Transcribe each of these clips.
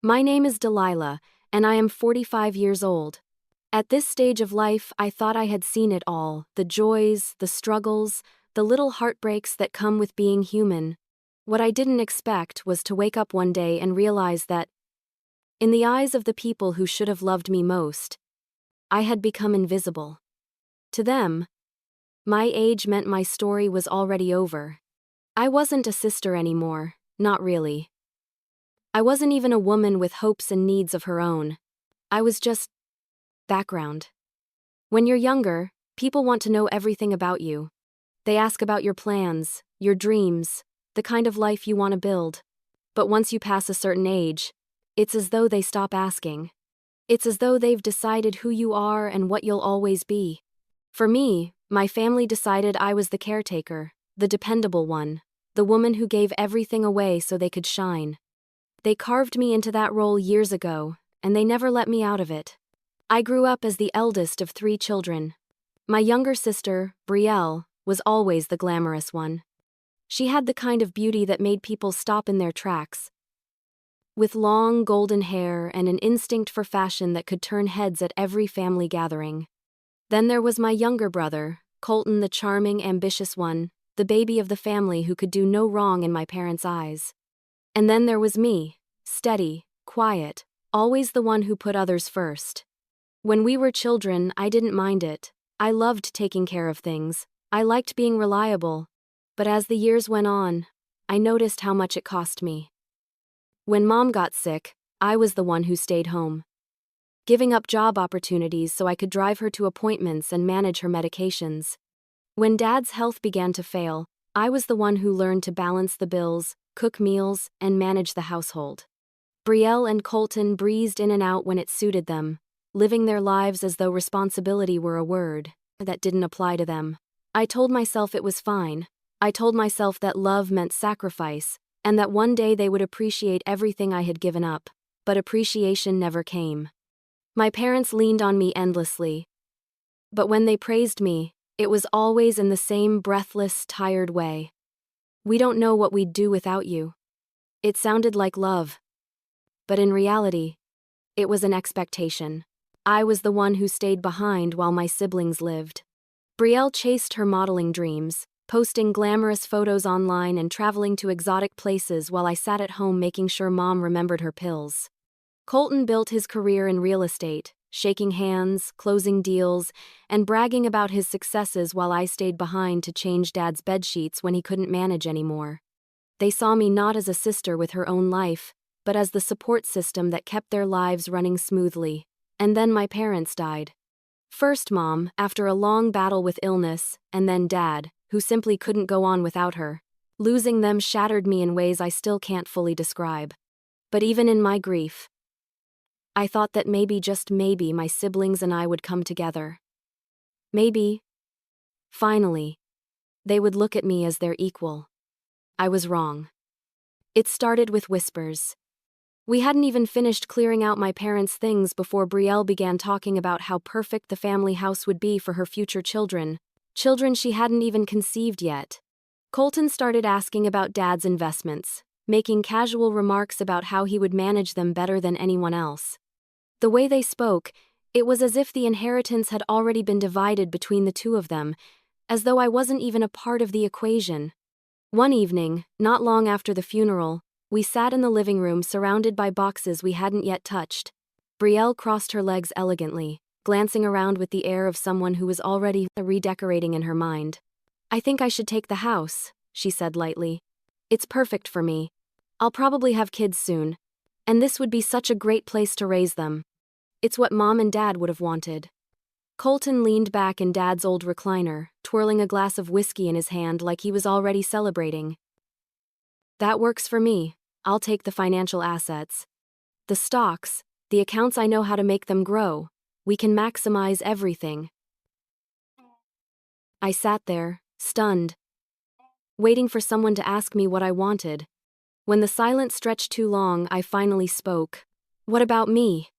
My name is Delilah, and I am 45 years old. At this stage of life, I thought I had seen it all, the joys, the struggles, the little heartbreaks that come with being human. What I didn't expect was to wake up one day and realize that, in the eyes of the people who should have loved me most, I had become invisible. To them, my age meant my story was already over. I wasn't a sister anymore, not really. I wasn't even a woman with hopes and needs of her own. I was just background. When you're younger, people want to know everything about you. They ask about your plans, your dreams, the kind of life you want to build. But once you pass a certain age, it's as though they stop asking. It's as though they've decided who you are and what you'll always be. For me, my family decided I was the caretaker, the dependable one, the woman who gave everything away so they could shine. They carved me into that role years ago, and they never let me out of it. I grew up as the eldest of 3 children. My younger sister, Brielle, was always the glamorous one. She had the kind of beauty that made people stop in their tracks. With long golden hair and an instinct for fashion that could turn heads at every family gathering. Then there was my younger brother, Colton, the charming, ambitious one, the baby of the family who could do no wrong in my parents' eyes. And then there was me, steady, quiet, always the one who put others first. When we were children, I didn't mind it. I loved taking care of things. I liked being reliable. But as the years went on, I noticed how much it cost me. When Mom got sick, I was the one who stayed home, giving up job opportunities so I could drive her to appointments and manage her medications. When Dad's health began to fail, I was the one who learned to balance the bills, cook meals, and manage the household. Brielle and Colton breezed in and out when it suited them, living their lives as though responsibility were a word that didn't apply to them. I told myself it was fine. I told myself that love meant sacrifice, and that one day they would appreciate everything I had given up, but appreciation never came. My parents leaned on me endlessly. But when they praised me, it was always in the same breathless, tired way. "We don't know what we'd do without you." It sounded like love. But in reality, it was an expectation. I was the one who stayed behind while my siblings lived. Brielle chased her modeling dreams, posting glamorous photos online and traveling to exotic places while I sat at home making sure Mom remembered her pills. Colton built his career in real estate, shaking hands, closing deals, and bragging about his successes while I stayed behind to change Dad's bedsheets when he couldn't manage anymore. They saw me not as a sister with her own life, but as the support system that kept their lives running smoothly. And then my parents died. First Mom, after a long battle with illness, and then Dad, who simply couldn't go on without her. Losing them shattered me in ways I still can't fully describe. But even in my grief, I thought that maybe, just maybe, my siblings and I would come together. Maybe, finally, they would look at me as their equal. I was wrong. It started with whispers. We hadn't even finished clearing out my parents' things before Brielle began talking about how perfect the family house would be for her future children she hadn't even conceived yet. Colton started asking about Dad's investments, making casual remarks about how he would manage them better than anyone else. The way they spoke, it was as if the inheritance had already been divided between the two of them, as though I wasn't even a part of the equation. One evening, not long after the funeral, we sat in the living room surrounded by boxes we hadn't yet touched. Brielle crossed her legs elegantly, glancing around with the air of someone who was already redecorating in her mind. "I think I should take the house," she said lightly. "It's perfect for me. I'll probably have kids soon, and this would be such a great place to raise them. It's what Mom and Dad would have wanted." Colton leaned back in Dad's old recliner, twirling a glass of whiskey in his hand like he was already celebrating. "That works for me. I'll take the financial assets. The stocks, the accounts, I know how to make them grow. We can maximize everything." I sat there, stunned, waiting for someone to ask me what I wanted. When the silence stretched too long, I finally spoke. "What about me?"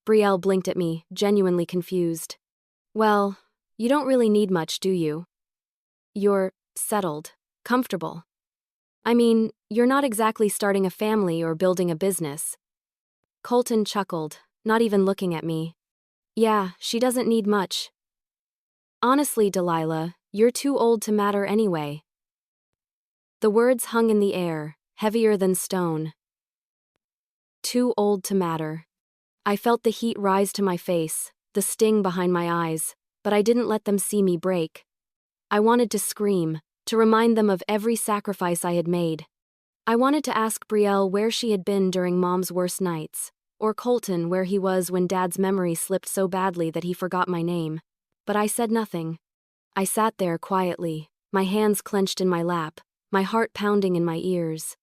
Brielle blinked at me, genuinely confused. "Well, you don't really need much, do you? You're settled, comfortable. I mean, you're not exactly starting a family or building a business. Colton chuckled, not even looking at me. Yeah, she doesn't need much. Honestly, Delilah, you're too old to matter anyway. The words hung in the air, heavier than stone. Too old to matter. I felt the heat rise to my face, the sting behind my eyes, but I didn't let them see me break. I wanted to scream, to remind them of every sacrifice I had made. I wanted to ask Brielle where she had been during Mom's worst nights, or Colton where he was when Dad's memory slipped so badly that he forgot my name. But I said nothing. I sat there quietly, my hands clenched in my lap, my heart pounding in my ears.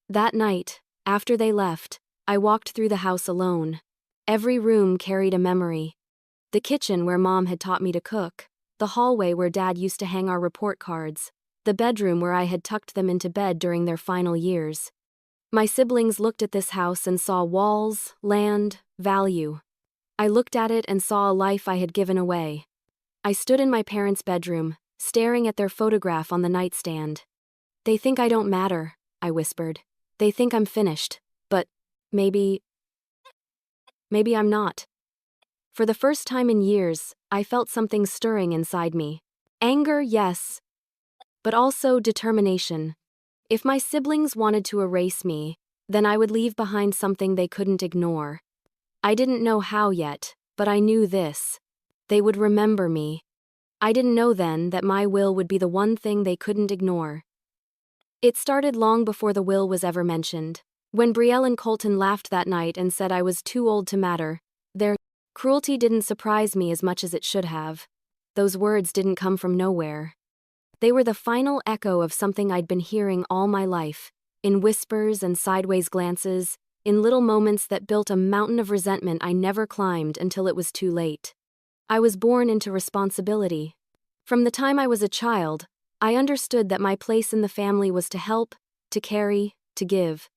That night, after they left, I walked through the house alone. Every room carried a memory. The kitchen where Mom had taught me to cook, the hallway where Dad used to hang our report cards, the bedroom where I had tucked them into bed during their final years. My siblings looked at this house and saw walls, land, value. I looked at it and saw a life I had given away. I stood in my parents' bedroom, staring at their photograph on the nightstand. They think I don't matter, I whispered. They think I'm finished, but maybe I'm not. For the first time in years, I felt something stirring inside me. Anger, yes, but also determination. If my siblings wanted to erase me, then I would leave behind something they couldn't ignore. I didn't know how yet, but I knew this. They would remember me. I didn't know then that my will would be the one thing they couldn't ignore. It started long before the will was ever mentioned. When Brielle and Colton laughed that night and said I was too old to matter, their cruelty didn't surprise me as much as it should have. Those words didn't come from nowhere. They were the final echo of something I'd been hearing all my life, in whispers and sideways glances, in little moments that built a mountain of resentment I never climbed until it was too late. I was born into responsibility. From the time I was a child, I understood that my place in the family was to help, to carry, to give.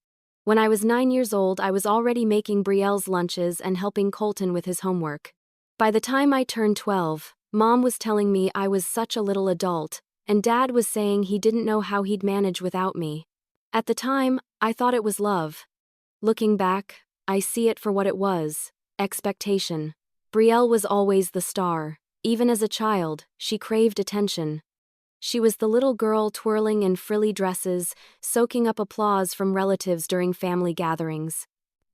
When I was 9 years old, I was already making Brielle's lunches and helping Colton with his homework. By the time I turned 12, Mom was telling me I was such a little adult, and Dad was saying he didn't know how he'd manage without me. At the time, I thought it was love. Looking back, I see it for what it was: expectation. Brielle was always the star. Even as a child, she craved attention. She was the little girl twirling in frilly dresses, soaking up applause from relatives during family gatherings.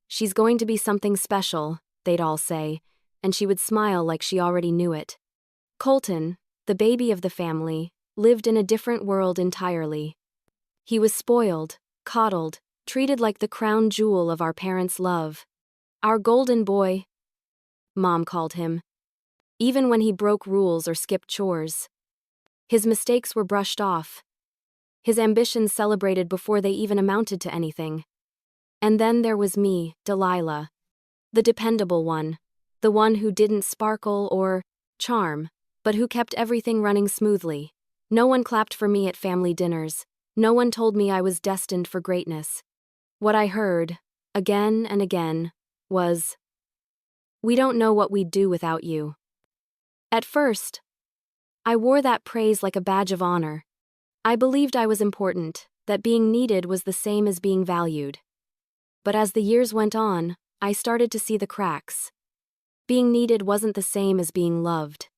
She's going to be something special, they'd all say, and she would smile like she already knew it. Colton, the baby of the family, lived in a different world entirely. He was spoiled, coddled, treated like the crown jewel of our parents' love. Our golden boy, Mom called him. Even when he broke rules or skipped chores, his mistakes were brushed off. His ambitions celebrated before they even amounted to anything. And then there was me, Delilah. The dependable one. The one who didn't sparkle or charm, but who kept everything running smoothly. No one clapped for me at family dinners. No one told me I was destined for greatness. What I heard, again and again, was, "We don't know what we'd do without you." At first, I wore that praise like a badge of honor. I believed I was important, that being needed was the same as being valued. But as the years went on, I started to see the cracks. Being needed wasn't the same as being loved.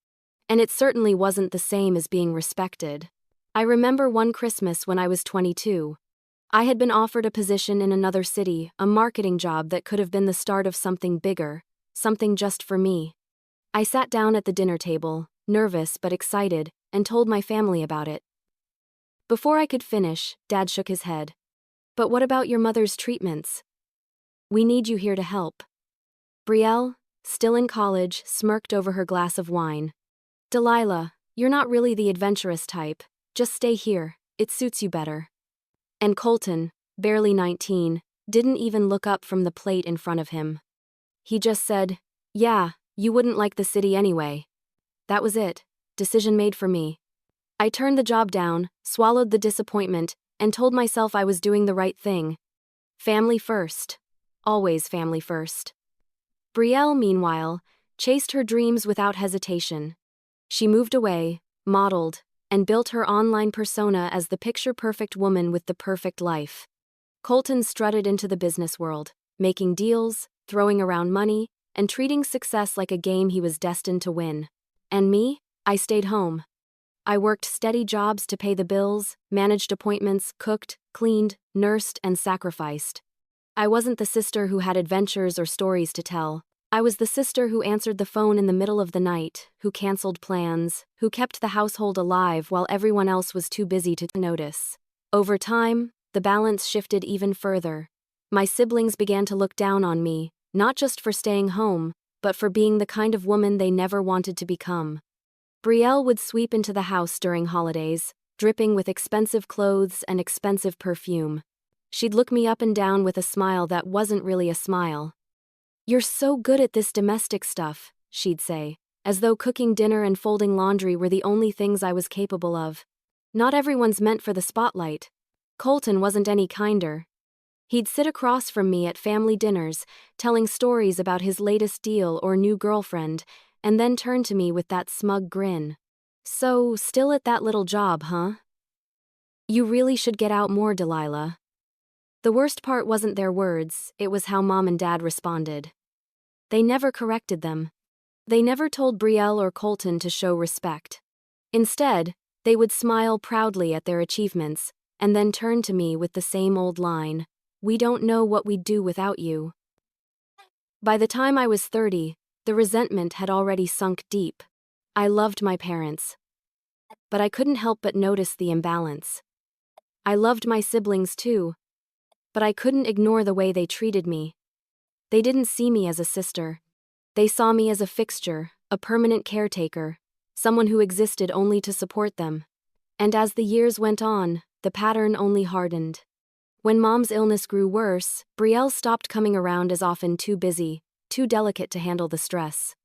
And it certainly wasn't the same as being respected. I remember one Christmas when I was 22. I had been offered a position in another city, a marketing job that could have been the start of something bigger, something just for me. I sat down at the dinner table, nervous but excited, and told my family about it. Before I could finish, Dad shook his head. "But what about your mother's treatments? We need you here to help." Brielle, still in college, smirked over her glass of wine. "Delilah, you're not really the adventurous type. Just stay here, it suits you better." And Colton, barely 19, didn't even look up from the plate in front of him. He just said, "Yeah, you wouldn't like the city anyway." That was it. Decision made for me. I turned the job down, swallowed the disappointment, and told myself I was doing the right thing. Family first. Always family first. Brielle, meanwhile, chased her dreams without hesitation. She moved away, modeled, and built her online persona as the picture-perfect woman with the perfect life. Colton strutted into the business world, making deals, throwing around money, and treating success like a game he was destined to win. And me? I stayed home. I worked steady jobs to pay the bills, managed appointments, cooked, cleaned, nursed, and sacrificed. I wasn't the sister who had adventures or stories to tell. I was the sister who answered the phone in the middle of the night, who canceled plans, who kept the household alive while everyone else was too busy to notice. Over time, the balance shifted even further. My siblings began to look down on me, not just for staying home, but for being the kind of woman they never wanted to become. Brielle would sweep into the house during holidays, dripping with expensive clothes and expensive perfume. She'd look me up and down with a smile that wasn't really a smile. "You're so good at this domestic stuff," she'd say, as though cooking dinner and folding laundry were the only things I was capable of. Not everyone's meant for the spotlight. Colton wasn't any kinder. He'd sit across from me at family dinners, telling stories about his latest deal or new girlfriend, and then turn to me with that smug grin. "So, still at that little job, huh? You really should get out more, Delilah." The worst part wasn't their words, it was how Mom and Dad responded. They never corrected them. They never told Brielle or Colton to show respect. Instead, they would smile proudly at their achievements, and then turn to me with the same old line, "We don't know what we'd do without you." By the time I was 30, the resentment had already sunk deep. I loved my parents, but I couldn't help but notice the imbalance. I loved my siblings too, but I couldn't ignore the way they treated me. They didn't see me as a sister. They saw me as a fixture, a permanent caretaker, someone who existed only to support them. And as the years went on, the pattern only hardened. When Mom's illness grew worse, Brielle stopped coming around as often, too busy, too delicate to handle the stress.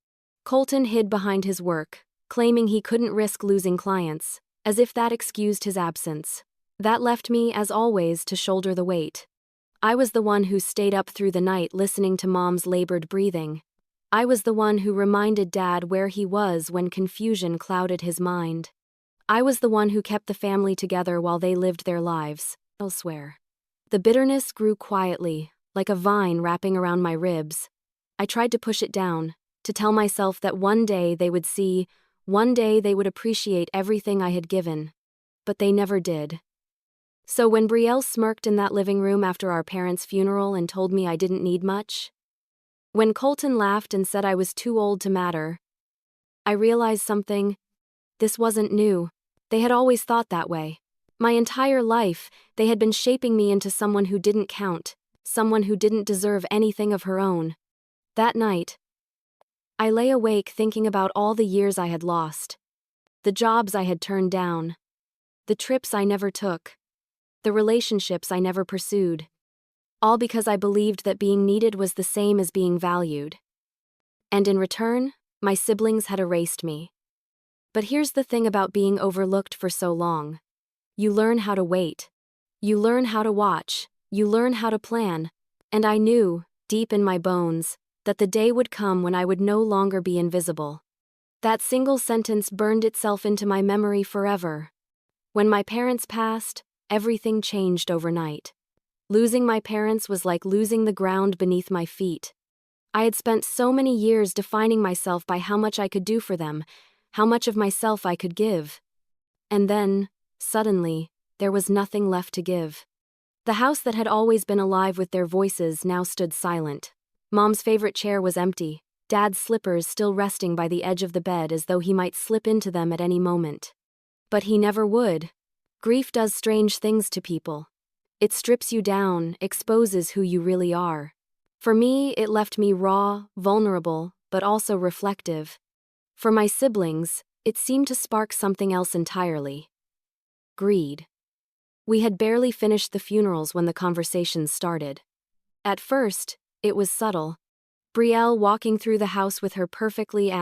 Colton hid behind his work, claiming he couldn't risk losing clients, as if that excused his absence. That left me, as always, to shoulder the weight. I was the one who stayed up through the night listening to Mom's labored breathing. I was the one who reminded Dad where he was when confusion clouded his mind. I was the one who kept the family together while they lived their lives elsewhere. The bitterness grew quietly, like a vine wrapping around my ribs. I tried to push it down, to tell myself that one day they would see, one day they would appreciate everything I had given. But they never did. So when Brielle smirked in that living room after our parents' funeral and told me I didn't need much, when Colton laughed and said I was too old to matter, I realized something. This wasn't new. They had always thought that way. My entire life, they had been shaping me into someone who didn't count, someone who didn't deserve anything of her own. That night, I lay awake thinking about all the years I had lost, the jobs I had turned down, the trips I never took, the relationships I never pursued, all because I believed that being needed was the same as being valued. And in return, my siblings had erased me. But here's the thing about being overlooked for so long. You learn how to wait. You learn how to watch. You learn how to plan. And I knew, deep in my bones, that the day would come when I would no longer be invisible. That single sentence burned itself into my memory forever. When my parents passed, everything changed overnight. Losing my parents was like losing the ground beneath my feet. I had spent so many years defining myself by how much I could do for them, how much of myself I could give. And then, suddenly, there was nothing left to give. The house that had always been alive with their voices now stood silent. Mom's favorite chair was empty, Dad's slippers still resting by the edge of the bed as though he might slip into them at any moment. But he never would. Grief does strange things to people. It strips you down, exposes who you really are. For me, it left me raw, vulnerable, but also reflective. For my siblings, it seemed to spark something else entirely. Greed. We had barely finished the funerals when the conversations started. At first, it was subtle. Brielle walking through the house with her perfectly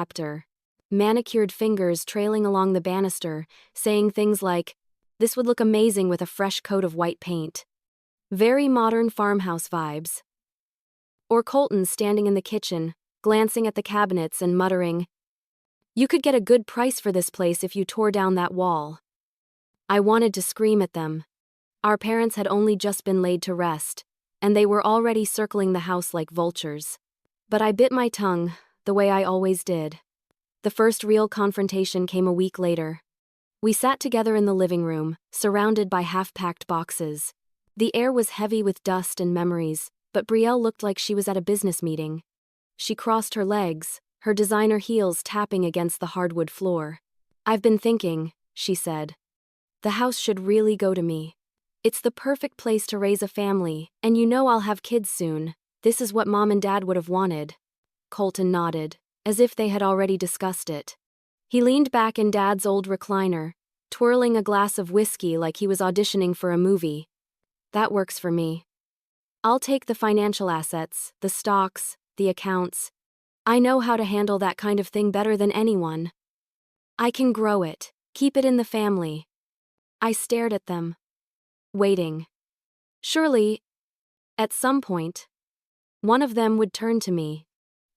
manicured fingers trailing along the banister, saying things like, "This would look amazing with a fresh coat of white paint." Very modern farmhouse vibes. Or Colton standing in the kitchen, glancing at the cabinets and muttering, "You could get a good price for this place if you tore down that wall." I wanted to scream at them. Our parents had only just been laid to rest, and they were already circling the house like vultures. But I bit my tongue, the way I always did. The first real confrontation came a week later. We sat together in the living room, surrounded by half-packed boxes. The air was heavy with dust and memories, but Brielle looked like she was at a business meeting. She crossed her legs, her designer heels tapping against the hardwood floor. "I've been thinking," she said. "The house should really go to me. It's the perfect place to raise a family, and you know I'll have kids soon. This is what Mom and Dad would have wanted." Colton nodded, as if they had already discussed it. He leaned back in Dad's old recliner, twirling a glass of whiskey like he was auditioning for a movie. "That works for me. I'll take the financial assets, the stocks, the accounts. I know how to handle that kind of thing better than anyone. I can grow it, keep it in the family." I stared at them, waiting. Surely, at some point, one of them would turn to me.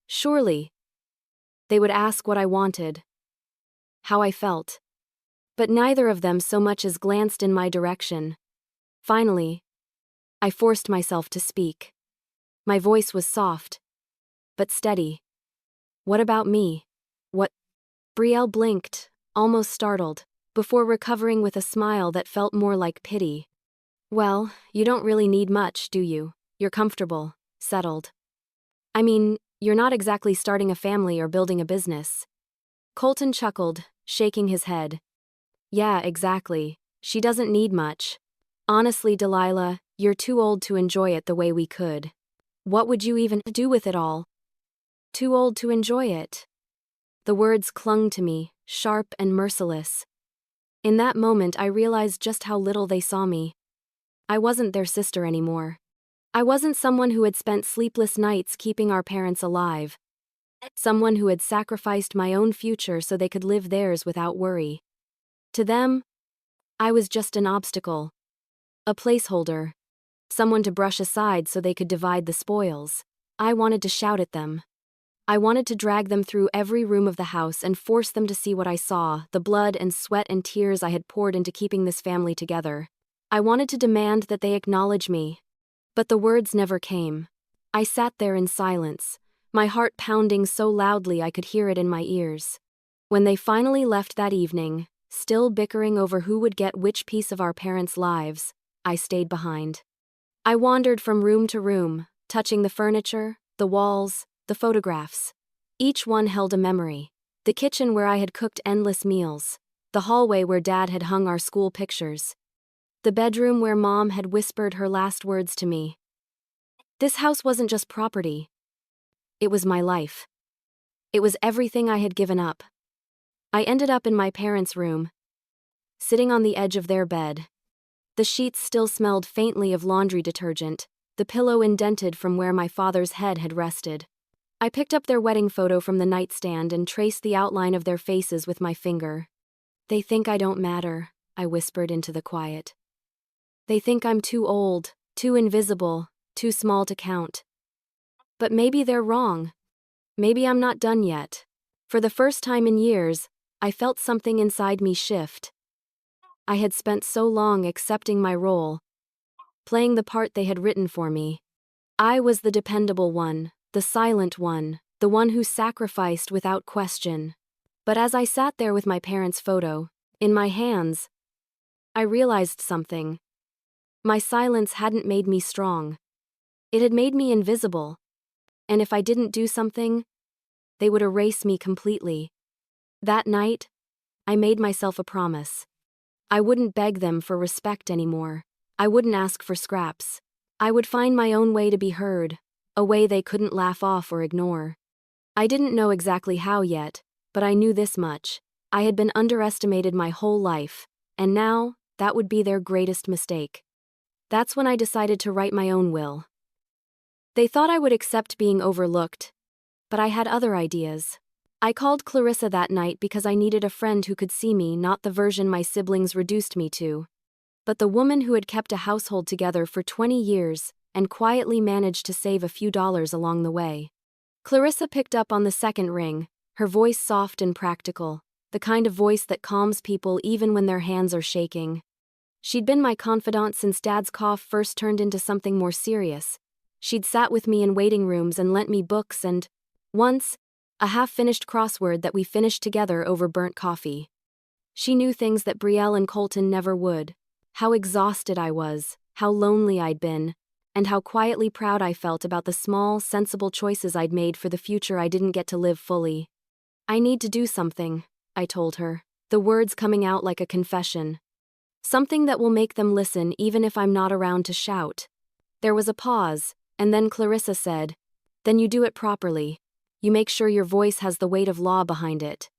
Surely, they would ask what I wanted, how I felt. But neither of them so much as glanced in my direction. Finally, I forced myself to speak. My voice was soft, but steady. "What about me?" "What?" Brielle blinked, almost startled, before recovering with a smile that felt more like pity. "Well, you don't really need much, do you? You're comfortable, settled. I mean, you're not exactly starting a family or building a business." Colton chuckled, shaking his head. "Yeah, exactly. She doesn't need much. Honestly, Delilah, you're too old to enjoy it the way we could. What would you even do with it all?" "Too old to enjoy it." The words clung to me, sharp and merciless. In that moment, I realized just how little they saw me. I wasn't their sister anymore. I wasn't someone who had spent sleepless nights keeping our parents alive. Someone who had sacrificed my own future so they could live theirs without worry. To them, I was just an obstacle. A placeholder. Someone to brush aside so they could divide the spoils. I wanted to shout at them. I wanted to drag them through every room of the house and force them to see what I saw, the blood and sweat and tears I had poured into keeping this family together. I wanted to demand that they acknowledge me. But the words never came. I sat there in silence, my heart pounding so loudly I could hear it in my ears. When they finally left that evening, still bickering over who would get which piece of our parents' lives, I stayed behind. I wandered from room to room, touching the furniture, the walls, the photographs. Each one held a memory. The kitchen where I had cooked endless meals. The hallway where Dad had hung our school pictures. The bedroom where Mom had whispered her last words to me. This house wasn't just property. It was my life. It was everything I had given up. I ended up in my parents' room, sitting on the edge of their bed. The sheets still smelled faintly of laundry detergent, the pillow indented from where my father's head had rested. I picked up their wedding photo from the nightstand and traced the outline of their faces with my finger. "They think I don't matter," I whispered into the quiet. "They think I'm too old, too invisible, too small to count. But maybe they're wrong. Maybe I'm not done yet." For the first time in years, I felt something inside me shift. I had spent so long accepting my role, playing the part they had written for me. I was the dependable one, the silent one, the one who sacrificed without question. But as I sat there with my parents' photo, in my hands, I realized something. My silence hadn't made me strong. It had made me invisible. And if I didn't do something, they would erase me completely. That night, I made myself a promise. I wouldn't beg them for respect anymore. I wouldn't ask for scraps. I would find my own way to be heard, a way they couldn't laugh off or ignore. I didn't know exactly how yet, but I knew this much. I had been underestimated my whole life, and now, that would be their greatest mistake. That's when I decided to write my own will. They thought I would accept being overlooked, but I had other ideas. I called Clarissa that night because I needed a friend who could see me, not the version my siblings reduced me to, but the woman who had kept a household together for 20 years and quietly managed to save a few dollars along the way. Clarissa picked up on the second ring, her voice soft and practical, the kind of voice that calms people even when their hands are shaking. She'd been my confidant since Dad's cough first turned into something more serious, She'd sat with me in waiting rooms and lent me books and, once, a half-finished crossword that we finished together over burnt coffee. She knew things that Brielle and Colton never would. How exhausted I was, how lonely I'd been, and how quietly proud I felt about the small, sensible choices I'd made for the future I didn't get to live fully. "I need to do something," I told her, the words coming out like a confession. "Something that will make them listen even if I'm not around to shout." There was a pause, and then Clarissa said, "Then you do it properly. You make sure your voice has the weight of law behind it.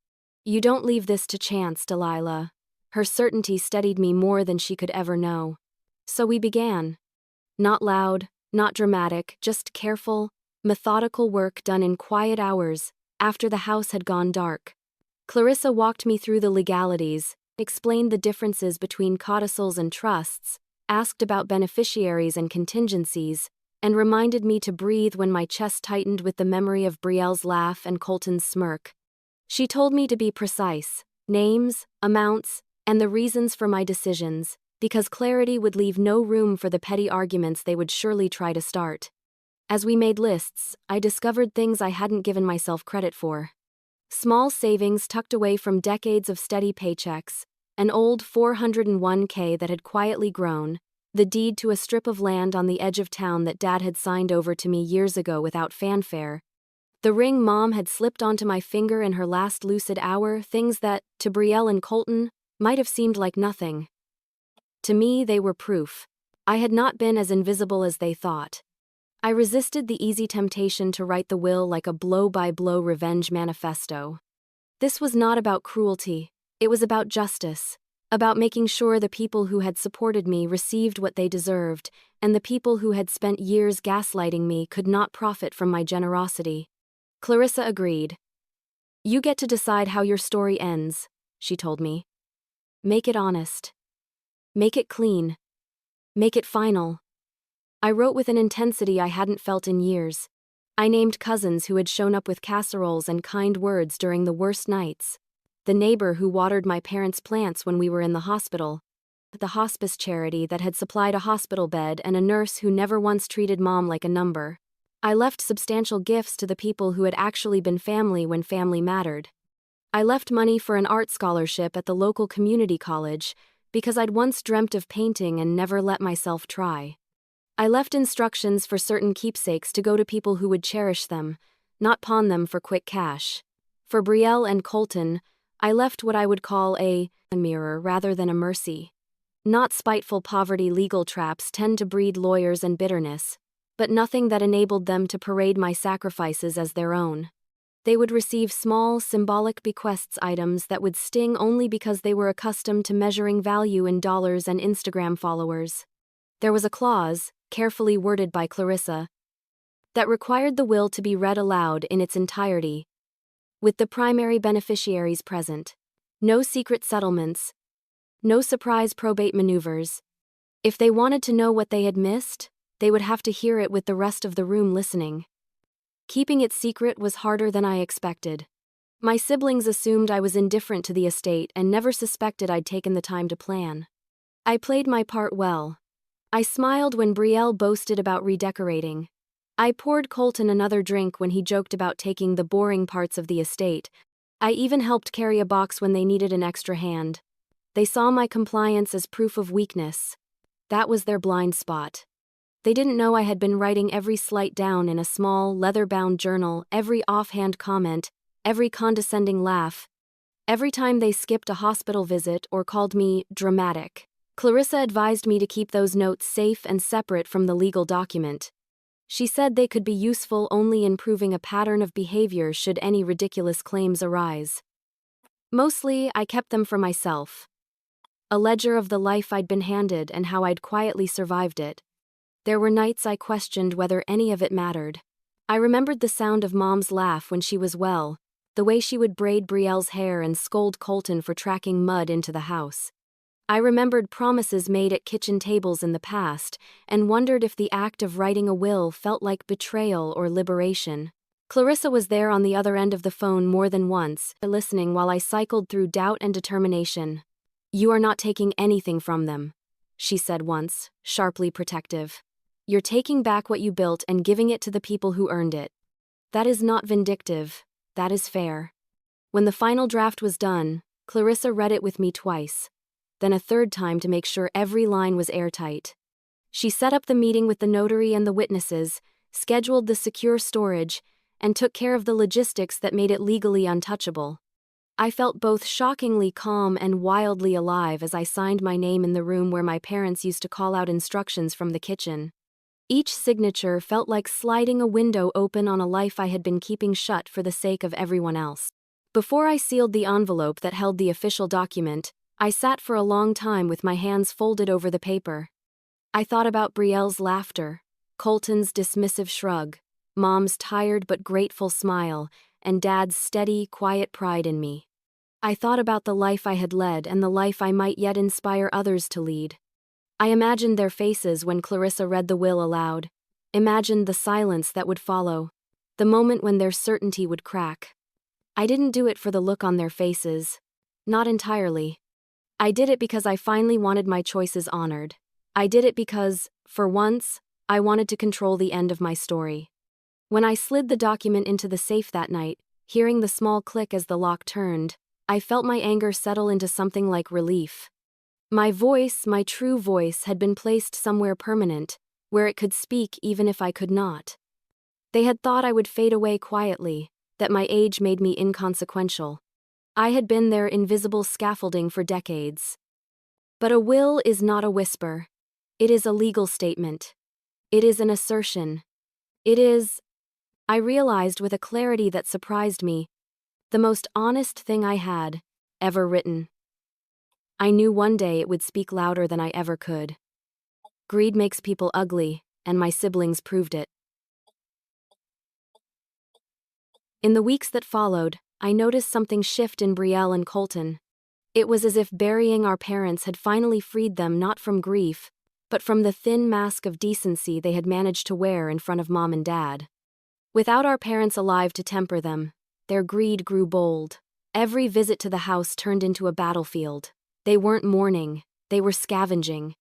You don't leave this to chance, Delilah." Her certainty steadied me more than she could ever know. So we began. Not loud, not dramatic, just careful, methodical work done in quiet hours, after the house had gone dark. Clarissa walked me through the legalities, explained the differences between codicils and trusts, asked about beneficiaries and contingencies, and reminded me to breathe when my chest tightened with the memory of Brielle's laugh and Colton's smirk. She told me to be precise, names, amounts, and the reasons for my decisions, because clarity would leave no room for the petty arguments they would surely try to start. As we made lists, I discovered things I hadn't given myself credit for. Small savings tucked away from decades of steady paychecks, an old 401k that had quietly grown, the deed to a strip of land on the edge of town that Dad had signed over to me years ago without fanfare, the ring Mom had slipped onto my finger in her last lucid hour, things that, to Brielle and Colton, might have seemed like nothing. To me, they were proof. I had not been as invisible as they thought. I resisted the easy temptation to write the will like a blow-by-blow revenge manifesto. This was not about cruelty. It was about justice, about making sure the people who had supported me received what they deserved, and the people who had spent years gaslighting me could not profit from my generosity. Clarissa agreed. "You get to decide how your story ends," she told me. "Make it honest. Make it clean. Make it final." I wrote with an intensity I hadn't felt in years. I named cousins who had shown up with casseroles and kind words during the worst nights. The neighbor who watered my parents' plants when we were in the hospital. The hospice charity that had supplied a hospital bed and a nurse who never once treated Mom like a number. I left substantial gifts to the people who had actually been family when family mattered. I left money for an art scholarship at the local community college, because I'd once dreamt of painting and never let myself try. I left instructions for certain keepsakes to go to people who would cherish them, not pawn them for quick cash. For Brielle and Colton, I left what I would call a mirror rather than a mercy. Not spiteful poverty legal traps tend to breed lawyers and bitterness, but nothing that enabled them to parade my sacrifices as their own. They would receive small, symbolic bequests items that would sting only because they were accustomed to measuring value in dollars and Instagram followers. There was a clause, carefully worded by Clarissa, that required the will to be read aloud in its entirety, with the primary beneficiaries present. No secret settlements. No surprise probate maneuvers. If they wanted to know what they had missed, they would have to hear it with the rest of the room listening. Keeping it secret was harder than I expected. My siblings assumed I was indifferent to the estate and never suspected I'd taken the time to plan. I played my part well. I smiled when Brielle boasted about redecorating. I poured Colton another drink when he joked about taking the boring parts of the estate. I even helped carry a box when they needed an extra hand. They saw my compliance as proof of weakness. That was their blind spot. They didn't know I had been writing every slight down in a small, leather-bound journal, every offhand comment, every condescending laugh, every time they skipped a hospital visit or called me dramatic. Clarissa advised me to keep those notes safe and separate from the legal document. She said they could be useful only in proving a pattern of behavior should any ridiculous claims arise. Mostly, I kept them for myself. A ledger of the life I'd been handed and how I'd quietly survived it. There were nights I questioned whether any of it mattered. I remembered the sound of Mom's laugh when she was well, the way she would braid Brielle's hair and scold Colton for tracking mud into the house. I remembered promises made at kitchen tables in the past, and wondered if the act of writing a will felt like betrayal or liberation. Clarissa was there on the other end of the phone more than once, listening while I cycled through doubt and determination. "You are not taking anything from them," she said once, sharply protective. You're taking back what you built and giving it to the people who earned it. That is not vindictive, that is fair. When the final draft was done, Clarissa read it with me twice, then a third time to make sure every line was airtight. She set up the meeting with the notary and the witnesses, scheduled the secure storage, and took care of the logistics that made it legally untouchable. I felt both shockingly calm and wildly alive as I signed my name in the room where my parents used to call out instructions from the kitchen. Each signature felt like sliding a window open on a life I had been keeping shut for the sake of everyone else. Before I sealed the envelope that held the official document, I sat for a long time with my hands folded over the paper. I thought about Brielle's laughter, Colton's dismissive shrug, Mom's tired but grateful smile, and Dad's steady, quiet pride in me. I thought about the life I had led and the life I might yet inspire others to lead. I imagined their faces when Clarissa read the will aloud, imagined the silence that would follow, the moment when their certainty would crack. I didn't do it for the look on their faces. Not entirely. I did it because I finally wanted my choices honored. I did it because, for once, I wanted to control the end of my story. When I slid the document into the safe that night, hearing the small click as the lock turned, I felt my anger settle into something like relief. My voice, my true voice, had been placed somewhere permanent, where it could speak even if I could not. They had thought I would fade away quietly, that my age made me inconsequential. I had been their invisible scaffolding for decades. But a will is not a whisper. It is a legal statement. It is an assertion. It is, I realized with a clarity that surprised me, the most honest thing I had ever written. I knew one day it would speak louder than I ever could. Greed makes people ugly, and my siblings proved it. In the weeks that followed, I noticed something shift in Brielle and Colton. It was as if burying our parents had finally freed them not from grief, but from the thin mask of decency they had managed to wear in front of Mom and Dad. Without our parents alive to temper them, their greed grew bold. Every visit to the house turned into a battlefield. They weren't mourning, they were scavenging.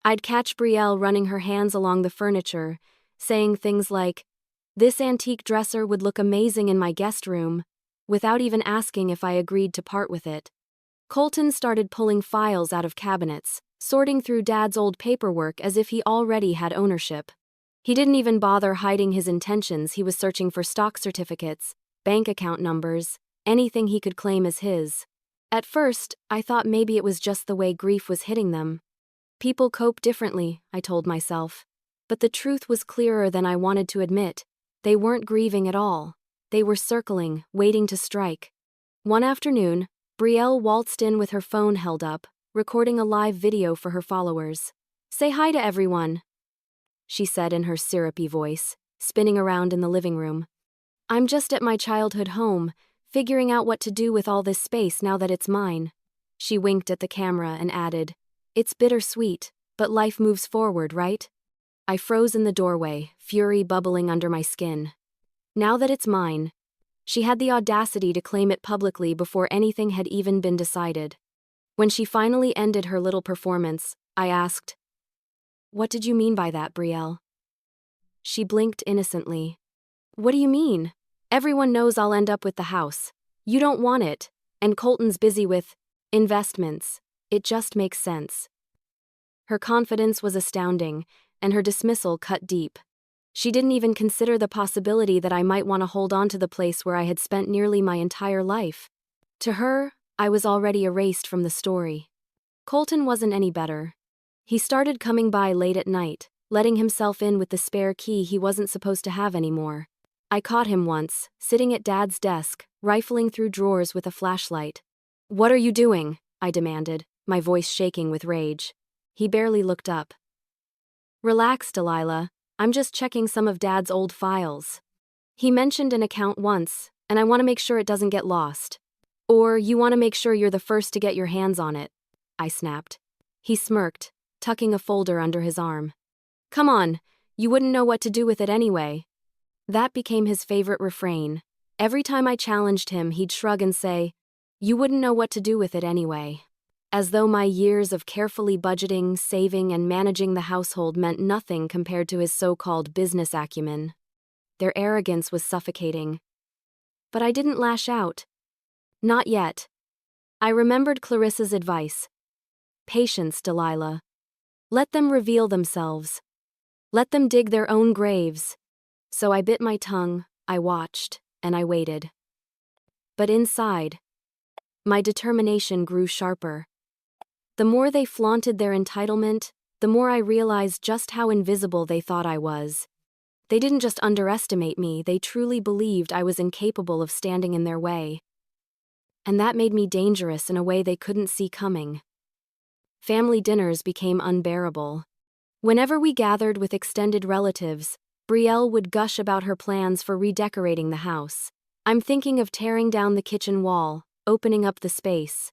I'd catch Brielle running her hands along the furniture, saying things like, "This antique dresser would look amazing in my guest room," without even asking if I agreed to part with it. Colton started pulling files out of cabinets, sorting through Dad's old paperwork as if he already had ownership. He didn't even bother hiding his intentions. He was searching for stock certificates, bank account numbers, anything he could claim as his. At first, I thought maybe it was just the way grief was hitting them. People cope differently, I told myself. But the truth was clearer than I wanted to admit. They weren't grieving at all. They were circling, waiting to strike. One afternoon, Brielle waltzed in with her phone held up, recording a live video for her followers. "Say hi to everyone," she said in her syrupy voice, spinning around in the living room. "I'm just at my childhood home, figuring out what to do with all this space now that it's mine." She winked at the camera and added, "It's bittersweet, but life moves forward, right?" I froze in the doorway, fury bubbling under my skin. Now that it's mine. She had the audacity to claim it publicly before anything had even been decided. When she finally ended her little performance, I asked, "What did you mean by that, Brielle?" She blinked innocently. "What do you mean? Everyone knows I'll end up with the house. You don't want it, and Colton's busy with investments. It just makes sense." Her confidence was astounding, and her dismissal cut deep. She didn't even consider the possibility that I might want to hold on to the place where I had spent nearly my entire life. To her, I was already erased from the story. Colton wasn't any better. He started coming by late at night, letting himself in with the spare key he wasn't supposed to have anymore. I caught him once, sitting at Dad's desk, rifling through drawers with a flashlight. "What are you doing?" I demanded, my voice shaking with rage. He barely looked up. "Relax, Delilah. I'm just checking some of Dad's old files. He mentioned an account once, and I want to make sure it doesn't get lost. Or you want to make sure you're the first to get your hands on it," I snapped. He smirked, tucking a folder under his arm. "Come on, you wouldn't know what to do with it anyway." That became his favorite refrain. Every time I challenged him, he'd shrug and say, "You wouldn't know what to do with it anyway." as though my years of carefully budgeting, saving, and managing the household meant nothing compared to his so-called business acumen. Their arrogance was suffocating. But I didn't lash out. Not yet. I remembered Clarissa's advice. Patience, Delilah. Let them reveal themselves. Let them dig their own graves. So I bit my tongue, I watched, and I waited. But inside, my determination grew sharper. The more they flaunted their entitlement, the more I realized just how invisible they thought I was. They didn't just underestimate me, they truly believed I was incapable of standing in their way. And that made me dangerous in a way they couldn't see coming. Family dinners became unbearable. Whenever we gathered with extended relatives, Brielle would gush about her plans for redecorating the house. I'm thinking of tearing down the kitchen wall, opening up the space.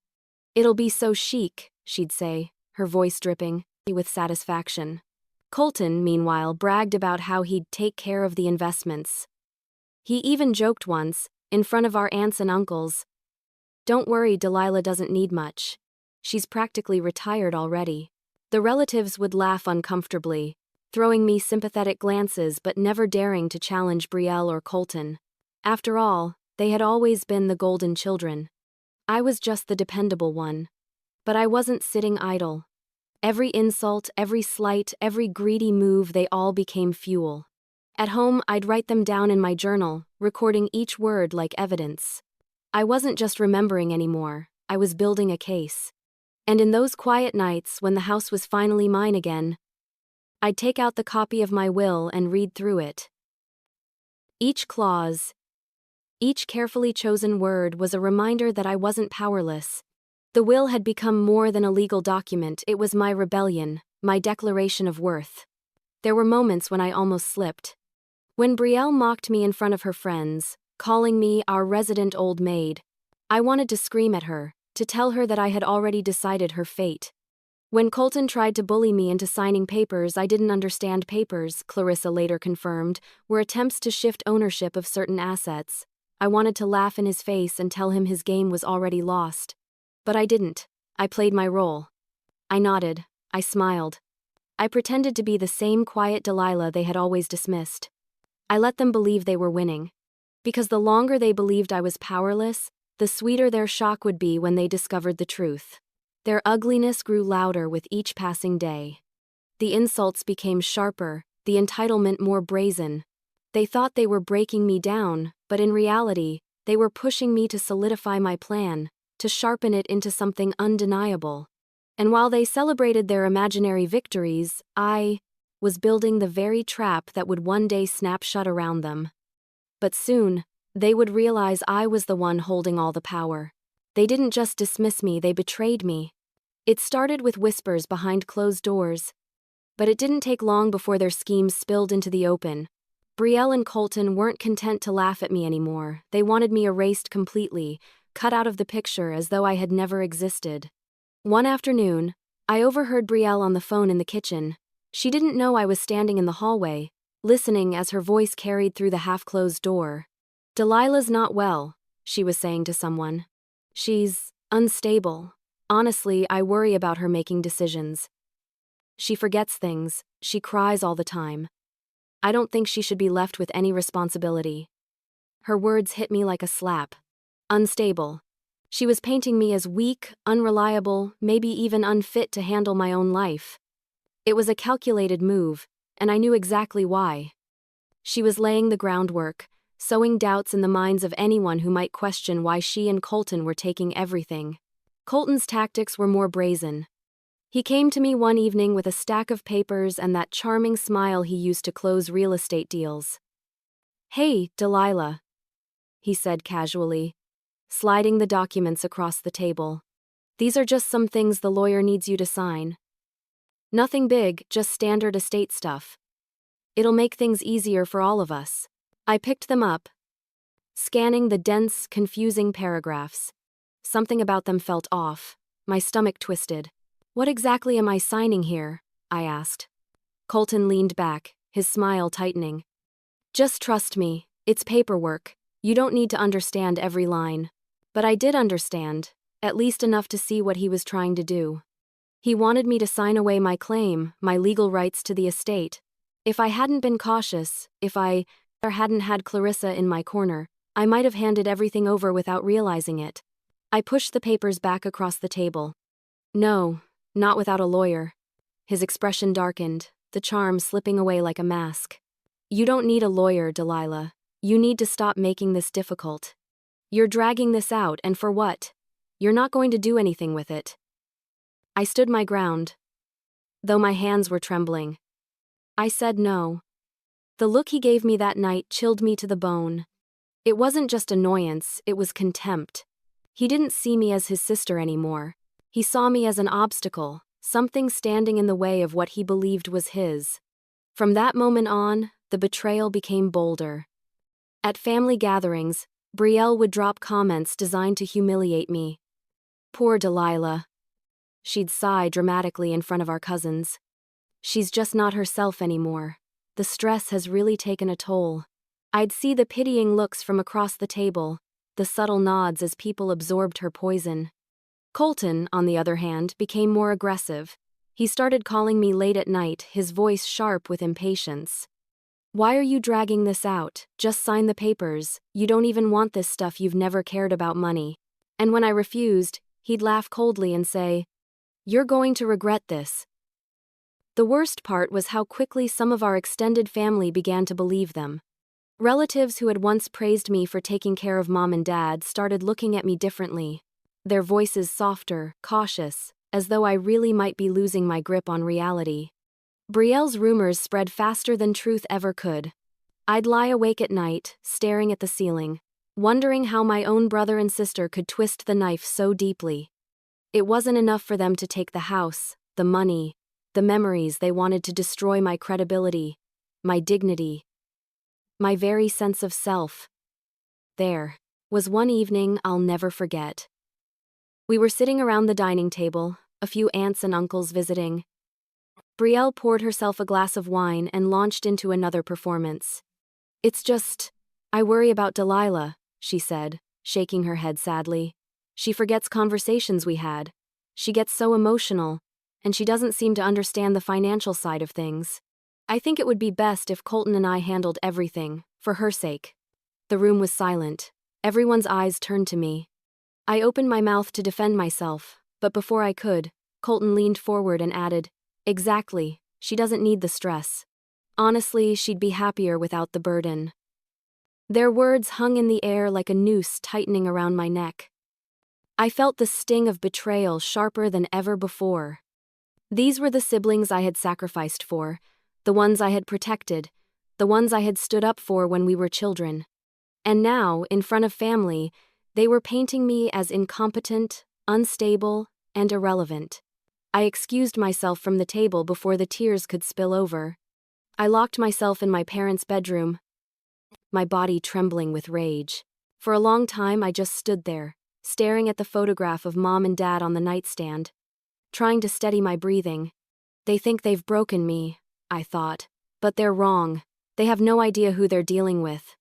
It'll be so chic, she'd say, her voice dripping with satisfaction. Colton, meanwhile, bragged about how he'd take care of the investments. He even joked once, in front of our aunts and uncles, "Don't worry, Delilah doesn't need much. She's practically retired already." The relatives would laugh uncomfortably, throwing me sympathetic glances but never daring to challenge Brielle or Colton. After all, they had always been the golden children. I was just the dependable one. But I wasn't sitting idle. Every insult, every slight, every greedy move, they all became fuel. At home, I'd write them down in my journal, recording each word like evidence. I wasn't just remembering anymore, I was building a case. And in those quiet nights, when the house was finally mine again, I'd take out the copy of my will and read through it. Each clause, each carefully chosen word was a reminder that I wasn't powerless. The will had become more than a legal document, it was my rebellion, my declaration of worth. There were moments when I almost slipped. When Brielle mocked me in front of her friends, calling me our resident old maid, I wanted to scream at her, to tell her that I had already decided her fate. When Colton tried to bully me into signing papers I didn't understand, papers, Clarissa later confirmed, were attempts to shift ownership of certain assets. I wanted to laugh in his face and tell him his game was already lost. But I didn't. I played my role. I nodded. I smiled. I pretended to be the same quiet Delilah they had always dismissed. I let them believe they were winning. Because the longer they believed I was powerless, the sweeter their shock would be when they discovered the truth. Their ugliness grew louder with each passing day. The insults became sharper, the entitlement more brazen. They thought they were breaking me down, but in reality, they were pushing me to solidify my plan, to sharpen it into something undeniable. And while they celebrated their imaginary victories, I was building the very trap that would one day snap shut around them. But soon, they would realize I was the one holding all the power. They didn't just dismiss me, they betrayed me. It started with whispers behind closed doors. But it didn't take long before their schemes spilled into the open. Brielle and Colton weren't content to laugh at me anymore. They wanted me erased completely, cut out of the picture as though I had never existed. One afternoon, I overheard Brielle on the phone in the kitchen. She didn't know I was standing in the hallway, listening as her voice carried through the half-closed door. "Delilah's not well," she was saying to someone. "She's unstable. Honestly, I worry about her making decisions. She forgets things, she cries all the time. I don't think she should be left with any responsibility." Her words hit me like a slap. Unstable. She was painting me as weak, unreliable, maybe even unfit to handle my own life. It was a calculated move, and I knew exactly why. She was laying the groundwork, sowing doubts in the minds of anyone who might question why she and Colton were taking everything. Colton's tactics were more brazen. He came to me one evening with a stack of papers and that charming smile he used to close real estate deals. "Hey, Delilah," he said casually, sliding the documents across the table. "These are just some things the lawyer needs you to sign. Nothing big, just standard estate stuff. It'll make things easier for all of us." I picked them up, scanning the dense, confusing paragraphs. Something about them felt off. My stomach twisted. "What exactly am I signing here?" I asked. Colton leaned back, his smile tightening. "Just trust me, it's paperwork. You don't need to understand every line." But I did understand, at least enough to see what he was trying to do. He wanted me to sign away my claim, my legal rights to the estate. If I hadn't been cautious, if I hadn't had Clarissa in my corner, I might have handed everything over without realizing it. I pushed the papers back across the table. No, not without a lawyer. His expression darkened, the charm slipping away like a mask. You don't need a lawyer, Delilah. You need to stop making this difficult. You're dragging this out, and for what? You're not going to do anything with it. I stood my ground, though my hands were trembling. I said no. The look he gave me that night chilled me to the bone. It wasn't just annoyance, it was contempt. He didn't see me as his sister anymore. He saw me as an obstacle, something standing in the way of what he believed was his. From that moment on, the betrayal became bolder. At family gatherings, Brielle would drop comments designed to humiliate me. Poor Delilah. She'd sigh dramatically in front of our cousins. She's just not herself anymore. The stress has really taken a toll. I'd see the pitying looks from across the table, the subtle nods as people absorbed her poison. Colton, on the other hand, became more aggressive. He started calling me late at night, his voice sharp with impatience. Why are you dragging this out? Just sign the papers. You don't even want this stuff, you've never cared about money. And when I refused, he'd laugh coldly and say, You're going to regret this. The worst part was how quickly some of our extended family began to believe them. Relatives who had once praised me for taking care of Mom and Dad started looking at me differently, their voices softer, cautious, as though I really might be losing my grip on reality. Brielle's rumors spread faster than truth ever could. I'd lie awake at night, staring at the ceiling, wondering how my own brother and sister could twist the knife so deeply. It wasn't enough for them to take the house, the money, the memories. They wanted to destroy my credibility, my dignity, my very sense of self. There was one evening I'll never forget. We were sitting around the dining table, a few aunts and uncles visiting. Brielle poured herself a glass of wine and launched into another performance. It's just, I worry about Delilah, she said, shaking her head sadly. She forgets conversations we had. She gets so emotional, and she doesn't seem to understand the financial side of things. I think it would be best if Colton and I handled everything, for her sake. The room was silent. Everyone's eyes turned to me. I opened my mouth to defend myself, but before I could, Colton leaned forward and added, Exactly, she doesn't need the stress. Honestly, she'd be happier without the burden. Their words hung in the air like a noose tightening around my neck. I felt the sting of betrayal sharper than ever before. These were the siblings I had sacrificed for, the ones I had protected, the ones I had stood up for when we were children. And now, in front of family, they were painting me as incompetent, unstable, and irrelevant. I excused myself from the table before the tears could spill over. I locked myself in my parents' bedroom, my body trembling with rage. For a long time I just stood there, staring at the photograph of Mom and Dad on the nightstand, trying to steady my breathing. They think they've broken me, I thought. But they're wrong. They have no idea who they're dealing with.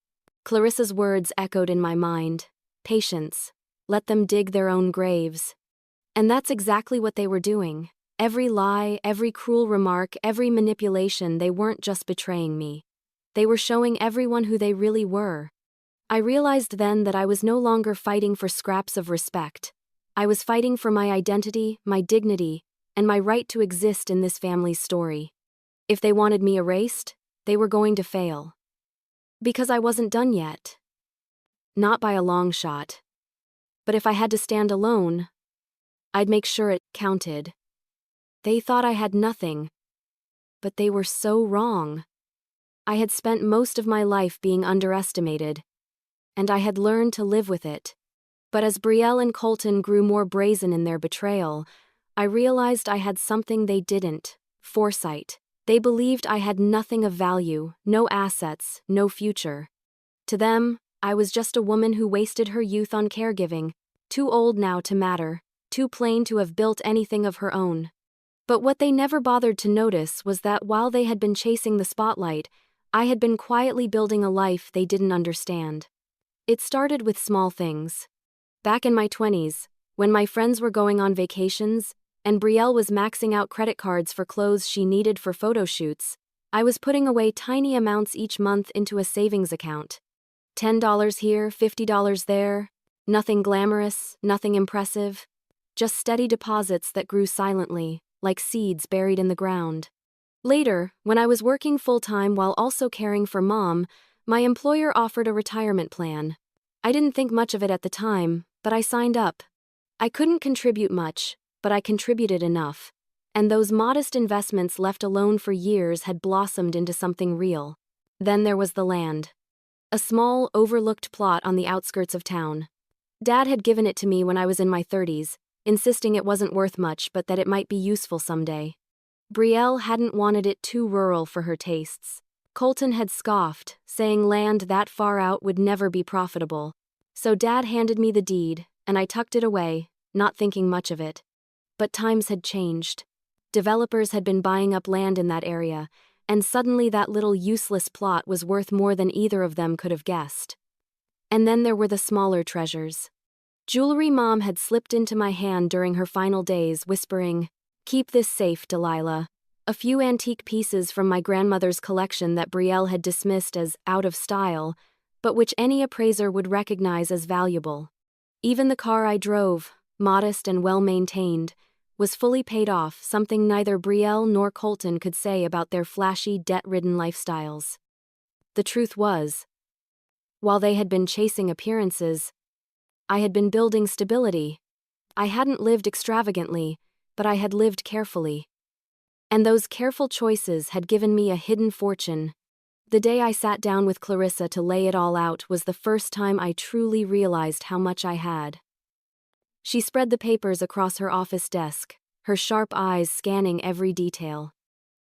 Clarissa's words echoed in my mind. Patience. Let them dig their own graves. And that's exactly what they were doing. Every lie, every cruel remark, every manipulation, they weren't just betraying me. They were showing everyone who they really were. I realized then that I was no longer fighting for scraps of respect. I was fighting for my identity, my dignity, and my right to exist in this family's story. If they wanted me erased, they were going to fail. Because I wasn't done yet. Not by a long shot. But if I had to stand alone, I'd make sure it counted. They thought I had nothing. But they were so wrong. I had spent most of my life being underestimated, and I had learned to live with it. But as Brielle and Colton grew more brazen in their betrayal, I realized I had something they didn't: foresight. They believed I had nothing of value, no assets, no future. To them, I was just a woman who wasted her youth on caregiving, too old now to matter, too plain to have built anything of her own. But what they never bothered to notice was that while they had been chasing the spotlight, I had been quietly building a life they didn't understand. It started with small things. Back in my 20s, When my friends were going on vacations, and Brielle was maxing out credit cards for clothes she needed for photo shoots, I was putting away tiny amounts each month into a savings account. $10 here, $50 there. Nothing glamorous, nothing impressive. Just steady deposits that grew silently, like seeds buried in the ground. Later, when I was working full-time while also caring for Mom, my employer offered a retirement plan. I didn't think much of it at the time, but I signed up. I couldn't contribute much, but I contributed enough. And those modest investments left alone for years had blossomed into something real. Then there was the land. A small, overlooked plot on the outskirts of town. Dad had given it to me when I was in my 30s, insisting it wasn't worth much but that it might be useful someday. Brielle hadn't wanted it too rural for her tastes. Colton had scoffed, saying land that far out would never be profitable. So Dad handed me the deed, and I tucked it away, not thinking much of it. But times had changed. Developers had been buying up land in that area, and suddenly that little useless plot was worth more than either of them could have guessed. And then there were the smaller treasures. Jewelry Mom had slipped into my hand during her final days, whispering, "Keep this safe, Delilah." A few antique pieces from my grandmother's collection that Brielle had dismissed as out of style, but which any appraiser would recognize as valuable. Even the car I drove, modest and well-maintained, was fully paid off, something neither Brielle nor Colton could say about their flashy, debt-ridden lifestyles. The truth was, while they had been chasing appearances, I had been building stability. I hadn't lived extravagantly, but I had lived carefully. And those careful choices had given me a hidden fortune. The day I sat down with Clarissa to lay it all out was the first time I truly realized how much I had. She spread the papers across her office desk, her sharp eyes scanning every detail.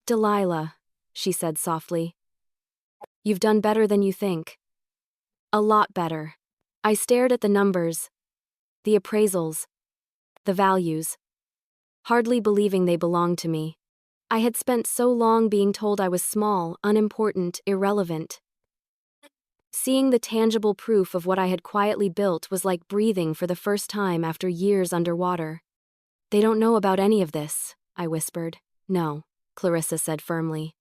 "Delilah," she said softly, "you've done better than you think. A lot better." I stared at the numbers, the appraisals, the values, hardly believing they belonged to me. I had spent so long being told I was small, unimportant, irrelevant. Seeing the tangible proof of what I had quietly built was like breathing for the first time after years underwater. "They don't know about any of this," I whispered. "No," Clarissa said firmly.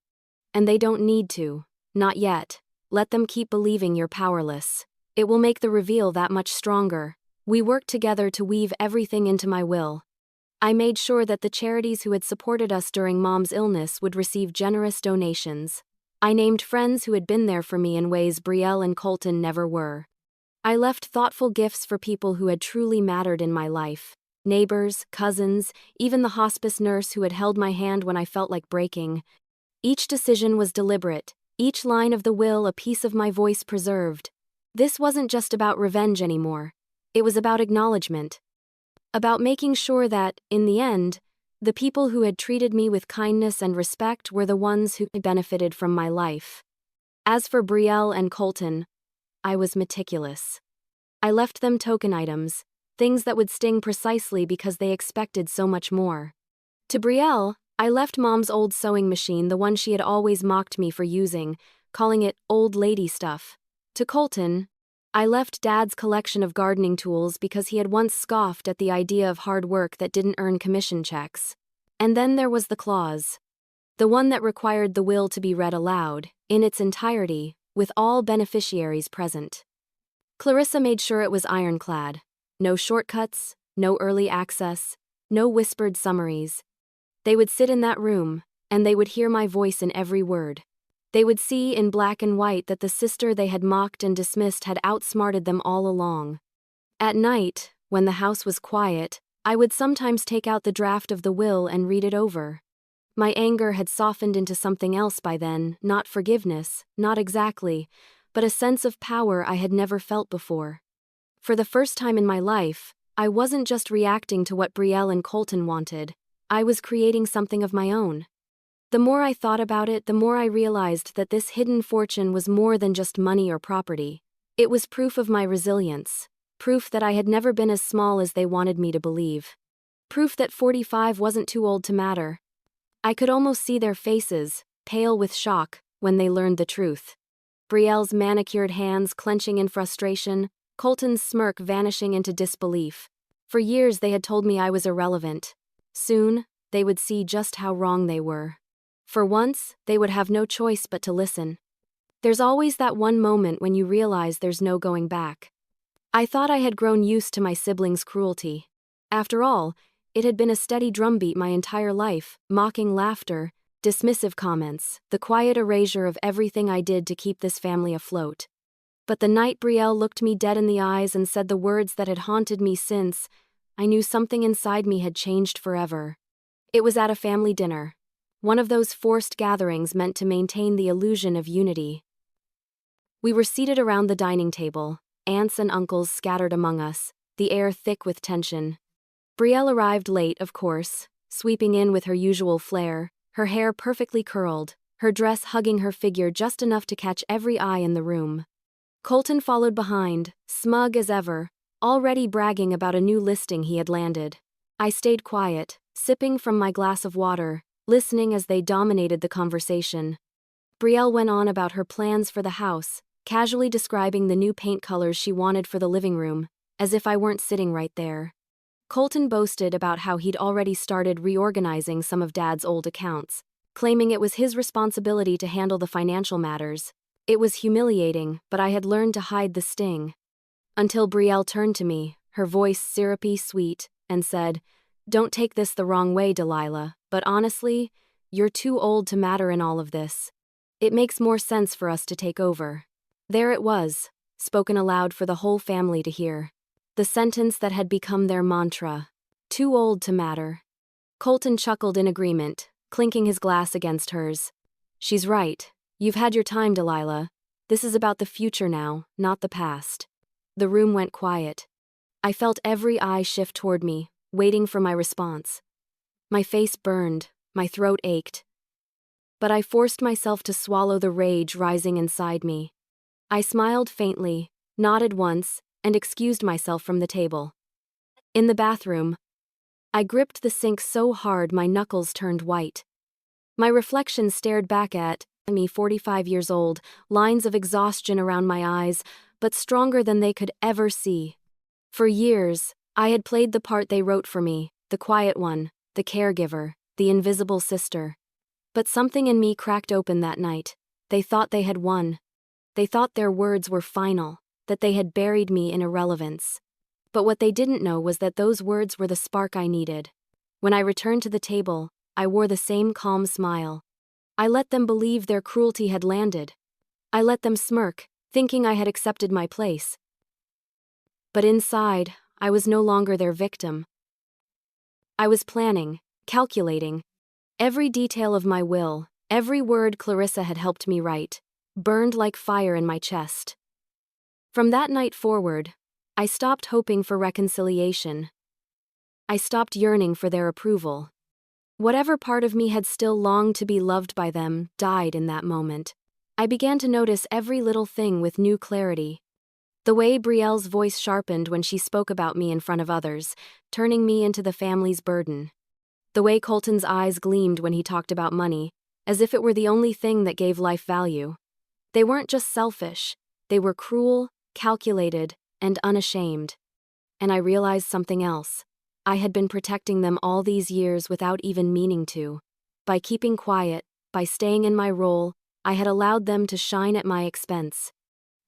"And they don't need to. Not yet. Let them keep believing you're powerless. It will make the reveal that much stronger." We worked together to weave everything into my will. I made sure that the charities who had supported us during Mom's illness would receive generous donations. I named friends who had been there for me in ways Brielle and Colton never were. I left thoughtful gifts for people who had truly mattered in my life. Neighbors, cousins, even the hospice nurse who had held my hand when I felt like breaking. Each decision was deliberate, each line of the will a piece of my voice preserved. This wasn't just about revenge anymore. It was about acknowledgement. About making sure that, in the end, the people who had treated me with kindness and respect were the ones who benefited from my life. As for Brielle and Colton, I was meticulous. I left them token items, things that would sting precisely because they expected so much more. To Brielle, I left Mom's old sewing machine, the one she had always mocked me for using, calling it old lady stuff. To Colton, I left Dad's collection of gardening tools because he had once scoffed at the idea of hard work that didn't earn commission checks. And then there was the clause. The one that required the will to be read aloud, in its entirety, with all beneficiaries present. Clarissa made sure it was ironclad. No shortcuts, no early access, no whispered summaries. They would sit in that room, and they would hear my voice in every word. They would see in black and white that the sister they had mocked and dismissed had outsmarted them all along. At night, when the house was quiet, I would sometimes take out the draft of the will and read it over. My anger had softened into something else by then, not forgiveness, not exactly, but a sense of power I had never felt before. For the first time in my life, I wasn't just reacting to what Brielle and Colton wanted. I was creating something of my own. The more I thought about it, the more I realized that this hidden fortune was more than just money or property. It was proof of my resilience, proof that I had never been as small as they wanted me to believe. Proof that 45 wasn't too old to matter. I could almost see their faces, pale with shock, when they learned the truth. Brielle's manicured hands clenching in frustration, Colton's smirk vanishing into disbelief. For years they had told me I was irrelevant. Soon, they would see just how wrong they were. For once, they would have no choice but to listen. There's always that one moment when you realize there's no going back. I thought I had grown used to my siblings' cruelty. After all, it had been a steady drumbeat my entire life, mocking laughter, dismissive comments, the quiet erasure of everything I did to keep this family afloat. But the night Brielle looked me dead in the eyes and said the words that had haunted me since, I knew something inside me had changed forever. It was at a family dinner. One of those forced gatherings meant to maintain the illusion of unity. We were seated around the dining table, aunts and uncles scattered among us, the air thick with tension. Brielle arrived late, of course, sweeping in with her usual flair, her hair perfectly curled, her dress hugging her figure just enough to catch every eye in the room. Colton followed behind, smug as ever, already bragging about a new listing he had landed. I stayed quiet, sipping from my glass of water, listening as they dominated the conversation. Brielle went on about her plans for the house, casually describing the new paint colors she wanted for the living room, as if I weren't sitting right there. Colton boasted about how he'd already started reorganizing some of Dad's old accounts, claiming it was his responsibility to handle the financial matters. It was humiliating, but I had learned to hide the sting. Until Brielle turned to me, her voice syrupy sweet, and said, "Don't take this the wrong way, Delilah, but honestly, you're too old to matter in all of this. It makes more sense for us to take over." There it was, spoken aloud for the whole family to hear. The sentence that had become their mantra. Too old to matter. Colton chuckled in agreement, clinking his glass against hers. "She's right. You've had your time, Delilah. This is about the future now, not the past." The room went quiet. I felt every eye shift toward me, waiting for my response. My face burned, my throat ached. But I forced myself to swallow the rage rising inside me. I smiled faintly, nodded once, and excused myself from the table. In the bathroom, I gripped the sink so hard my knuckles turned white. My reflection stared back at me, 45 years old, lines of exhaustion around my eyes, but stronger than they could ever see. For years, I had played the part they wrote for me, the quiet one, the caregiver, the invisible sister. But something in me cracked open that night. They thought they had won. They thought their words were final, that they had buried me in irrelevance. But what they didn't know was that those words were the spark I needed. When I returned to the table, I wore the same calm smile. I let them believe their cruelty had landed. I let them smirk, thinking I had accepted my place. But inside, I was no longer their victim. I was planning, calculating. Every detail of my will, every word Clarissa had helped me write, burned like fire in my chest. From that night forward, I stopped hoping for reconciliation. I stopped yearning for their approval. Whatever part of me had still longed to be loved by them died in that moment. I began to notice every little thing with new clarity. The way Brielle's voice sharpened when she spoke about me in front of others, turning me into the family's burden. The way Colton's eyes gleamed when he talked about money, as if it were the only thing that gave life value. They weren't just selfish, they were cruel, calculated, and unashamed. And I realized something else. I had been protecting them all these years without even meaning to. By keeping quiet, by staying in my role, I had allowed them to shine at my expense.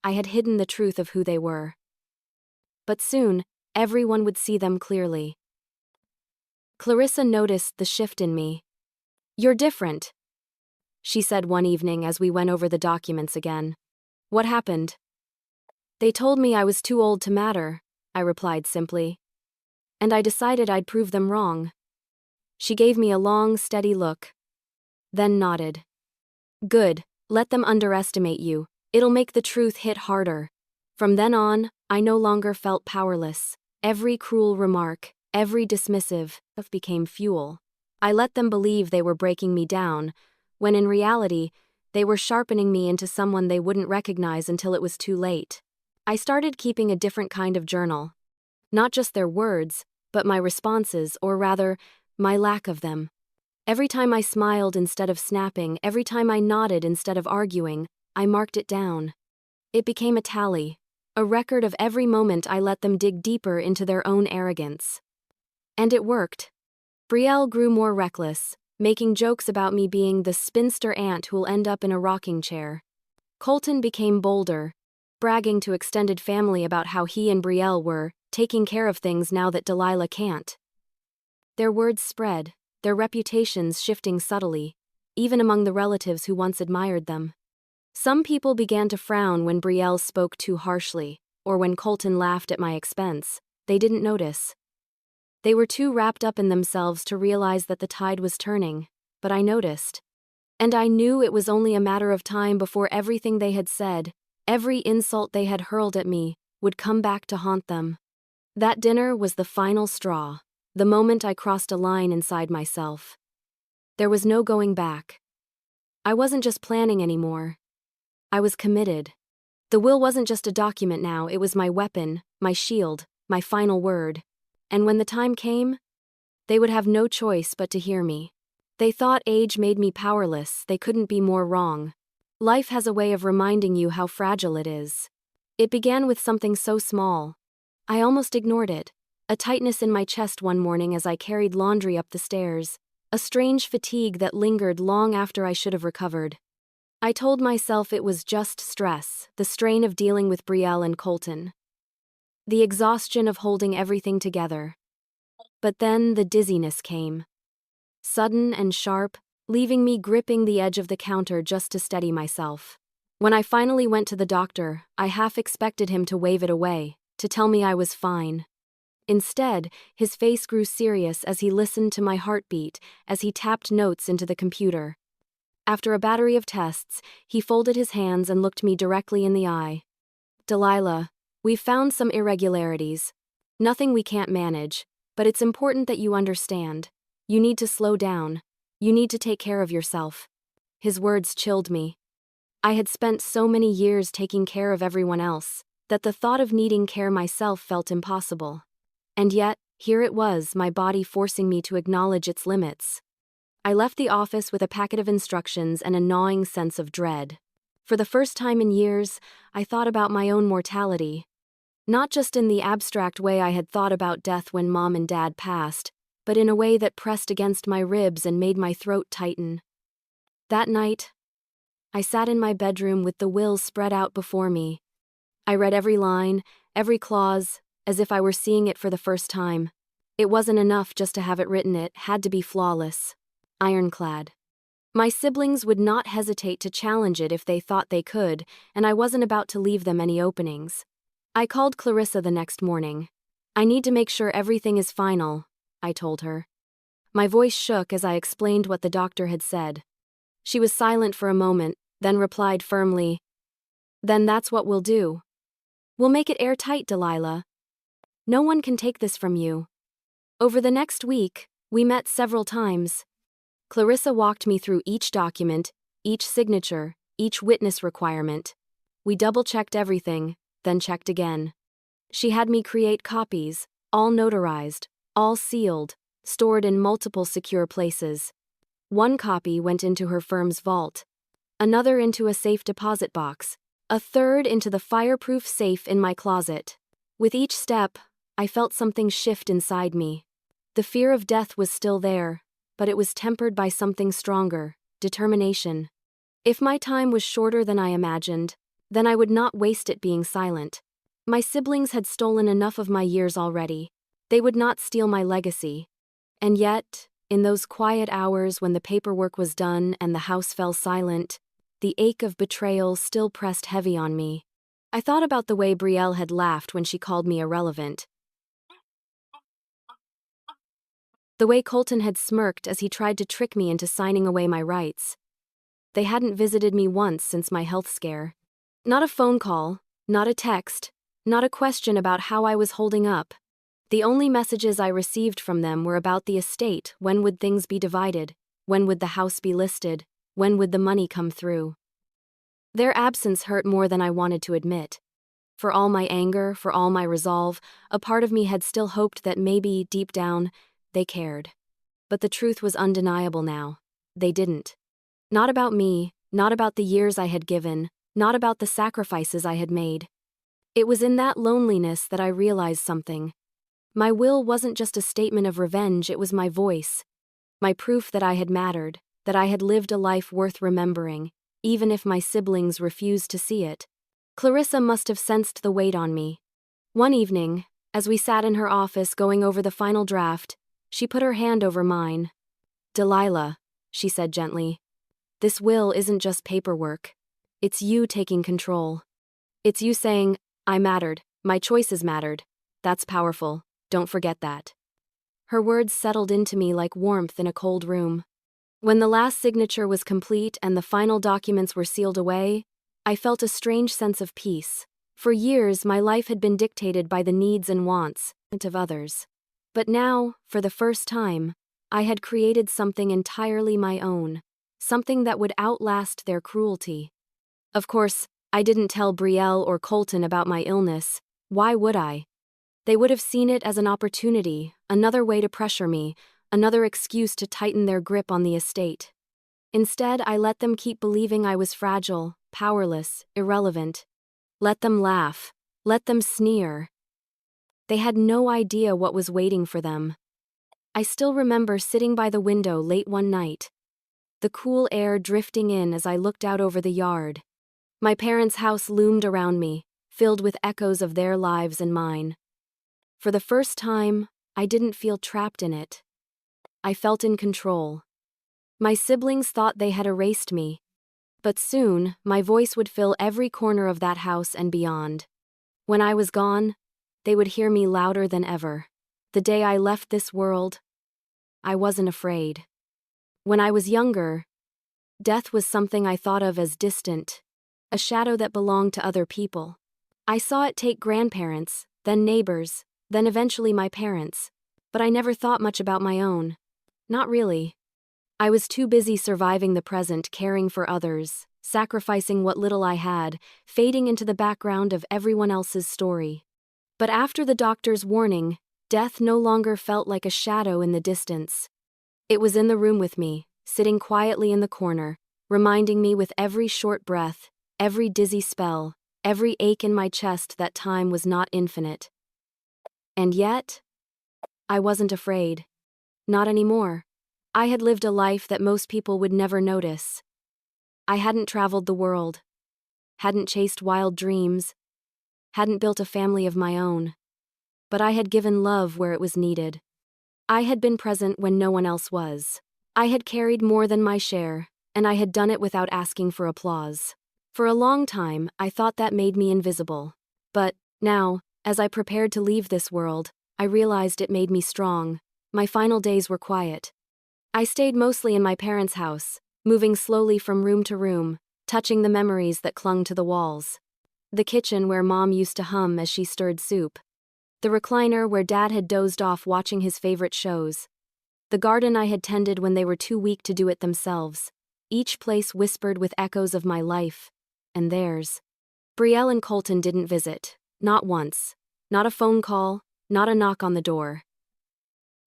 I had hidden the truth of who they were. But soon, everyone would see them clearly. Clarissa noticed the shift in me. "You're different," she said one evening as we went over the documents again. "What happened?" "They told me I was too old to matter," I replied simply. "And I decided I'd prove them wrong." She gave me a long, steady look, then nodded. "Good, let them underestimate you. It'll make the truth hit harder." From then on, I no longer felt powerless. Every cruel remark, every dismissive, became fuel. I let them believe they were breaking me down, when in reality, they were sharpening me into someone they wouldn't recognize until it was too late. I started keeping a different kind of journal. Not just their words, but my responses, or rather, my lack of them. Every time I smiled instead of snapping, every time I nodded instead of arguing, I marked it down. It became a tally, a record of every moment I let them dig deeper into their own arrogance. And it worked. Brielle grew more reckless, making jokes about me being the spinster aunt who'll end up in a rocking chair. Colton became bolder, bragging to extended family about how he and Brielle were taking care of things now that Delilah can't. Their words spread, their reputations shifting subtly, even among the relatives who once admired them. Some people began to frown when Brielle spoke too harshly, or when Colton laughed at my expense. They didn't notice. They were too wrapped up in themselves to realize that the tide was turning, but I noticed. And I knew it was only a matter of time before everything they had said, every insult they had hurled at me, would come back to haunt them. That dinner was the final straw, the moment I crossed a line inside myself. There was no going back. I wasn't just planning anymore. I was committed. The will wasn't just a document now, it was my weapon, my shield, my final word. And when the time came, they would have no choice but to hear me. They thought age made me powerless, they couldn't be more wrong. Life has a way of reminding you how fragile it is. It began with something so small. I almost ignored it. A tightness in my chest one morning as I carried laundry up the stairs. A strange fatigue that lingered long after I should have recovered. I told myself it was just stress, the strain of dealing with Brielle and Colton. The exhaustion of holding everything together. But then the dizziness came. Sudden and sharp, leaving me gripping the edge of the counter just to steady myself. When I finally went to the doctor, I half expected him to wave it away, to tell me I was fine. Instead, his face grew serious as he listened to my heartbeat, as he tapped notes into the computer. After a battery of tests, he folded his hands and looked me directly in the eye. Delilah, we've found some irregularities. Nothing we can't manage, but it's important that you understand. You need to slow down. You need to take care of yourself. His words chilled me. I had spent so many years taking care of everyone else, that the thought of needing care myself felt impossible. And yet, here it was, my body forcing me to acknowledge its limits. I left the office with a packet of instructions and a gnawing sense of dread. For the first time in years, I thought about my own mortality. Not just in the abstract way I had thought about death when Mom and Dad passed, but in a way that pressed against my ribs and made my throat tighten. That night, I sat in my bedroom with the will spread out before me. I read every line, every clause, as if I were seeing it for the first time. It wasn't enough just to have it written, it had to be flawless. Ironclad. My siblings would not hesitate to challenge it if they thought they could, and I wasn't about to leave them any openings. I called Clarissa the next morning. I need to make sure everything is final, I told her. My voice shook as I explained what the doctor had said. She was silent for a moment, then replied firmly, "Then that's what we'll do. We'll make it airtight, Delilah. No one can take this from you." Over the next week, we met several times. Clarissa walked me through each document, each signature, each witness requirement. We double-checked everything, then checked again. She had me create copies, all notarized, all sealed, stored in multiple secure places. One copy went into her firm's vault, another into a safe deposit box, a third into the fireproof safe in my closet. With each step, I felt something shift inside me. The fear of death was still there, but it was tempered by something stronger, determination. If my time was shorter than I imagined, then I would not waste it being silent. My siblings had stolen enough of my years already. They would not steal my legacy. And yet, in those quiet hours when the paperwork was done and the house fell silent, the ache of betrayal still pressed heavy on me. I thought about the way Brielle had laughed when she called me irrelevant. The way Colton had smirked as he tried to trick me into signing away my rights. They hadn't visited me once since my health scare. Not a phone call, not a text, not a question about how I was holding up. The only messages I received from them were about the estate. When would things be divided? When would the house be listed? When would the money come through? Their absence hurt more than I wanted to admit. For all my anger, for all my resolve, a part of me had still hoped that maybe, deep down, they cared. But the truth was undeniable now. They didn't. Not about me, not about the years I had given, not about the sacrifices I had made. It was in that loneliness that I realized something. My will wasn't just a statement of revenge, it was my voice. My proof that I had mattered, that I had lived a life worth remembering, even if my siblings refused to see it. Clarissa must have sensed the weight on me. One evening, as we sat in her office going over the final draft, she put her hand over mine. "Delilah," she said gently, "this will isn't just paperwork. It's you taking control. It's you saying, 'I mattered, my choices mattered.' That's powerful, don't forget that." Her words settled into me like warmth in a cold room. When the last signature was complete and the final documents were sealed away, I felt a strange sense of peace. For years, my life had been dictated by the needs and wants of others. But now, for the first time, I had created something entirely my own, something that would outlast their cruelty. Of course, I didn't tell Brielle or Colton about my illness. Why would I? They would have seen it as an opportunity, another way to pressure me, another excuse to tighten their grip on the estate. Instead, I let them keep believing I was fragile, powerless, irrelevant. Let them laugh. Let them sneer. They had no idea what was waiting for them. I still remember sitting by the window late one night, the cool air drifting in as I looked out over the yard. My parents' house loomed around me, filled with echoes of their lives and mine. For the first time, I didn't feel trapped in it. I felt in control. My siblings thought they had erased me. But soon, my voice would fill every corner of that house and beyond. When I was gone, they would hear me louder than ever. The day I left this world, I wasn't afraid. When I was younger, death was something I thought of as distant, a shadow that belonged to other people. I saw it take grandparents, then neighbors, then eventually my parents, but I never thought much about my own. Not really. I was too busy surviving the present, caring for others, sacrificing what little I had, fading into the background of everyone else's story. But after the doctor's warning, death no longer felt like a shadow in the distance. It was in the room with me, sitting quietly in the corner, reminding me with every short breath, every dizzy spell, every ache in my chest that time was not infinite. And yet, I wasn't afraid. Not anymore. I had lived a life that most people would never notice. I hadn't traveled the world, hadn't chased wild dreams, hadn't built a family of my own. But I had given love where it was needed. I had been present when no one else was. I had carried more than my share, and I had done it without asking for applause. For a long time, I thought that made me invisible. But now, as I prepared to leave this world, I realized it made me strong. My final days were quiet. I stayed mostly in my parents' house, moving slowly from room to room, touching the memories that clung to the walls. The kitchen where Mom used to hum as she stirred soup. The recliner where Dad had dozed off watching his favorite shows. The garden I had tended when they were too weak to do it themselves. Each place whispered with echoes of my life, and theirs. Brielle and Colton didn't visit, not once. Not a phone call, not a knock on the door.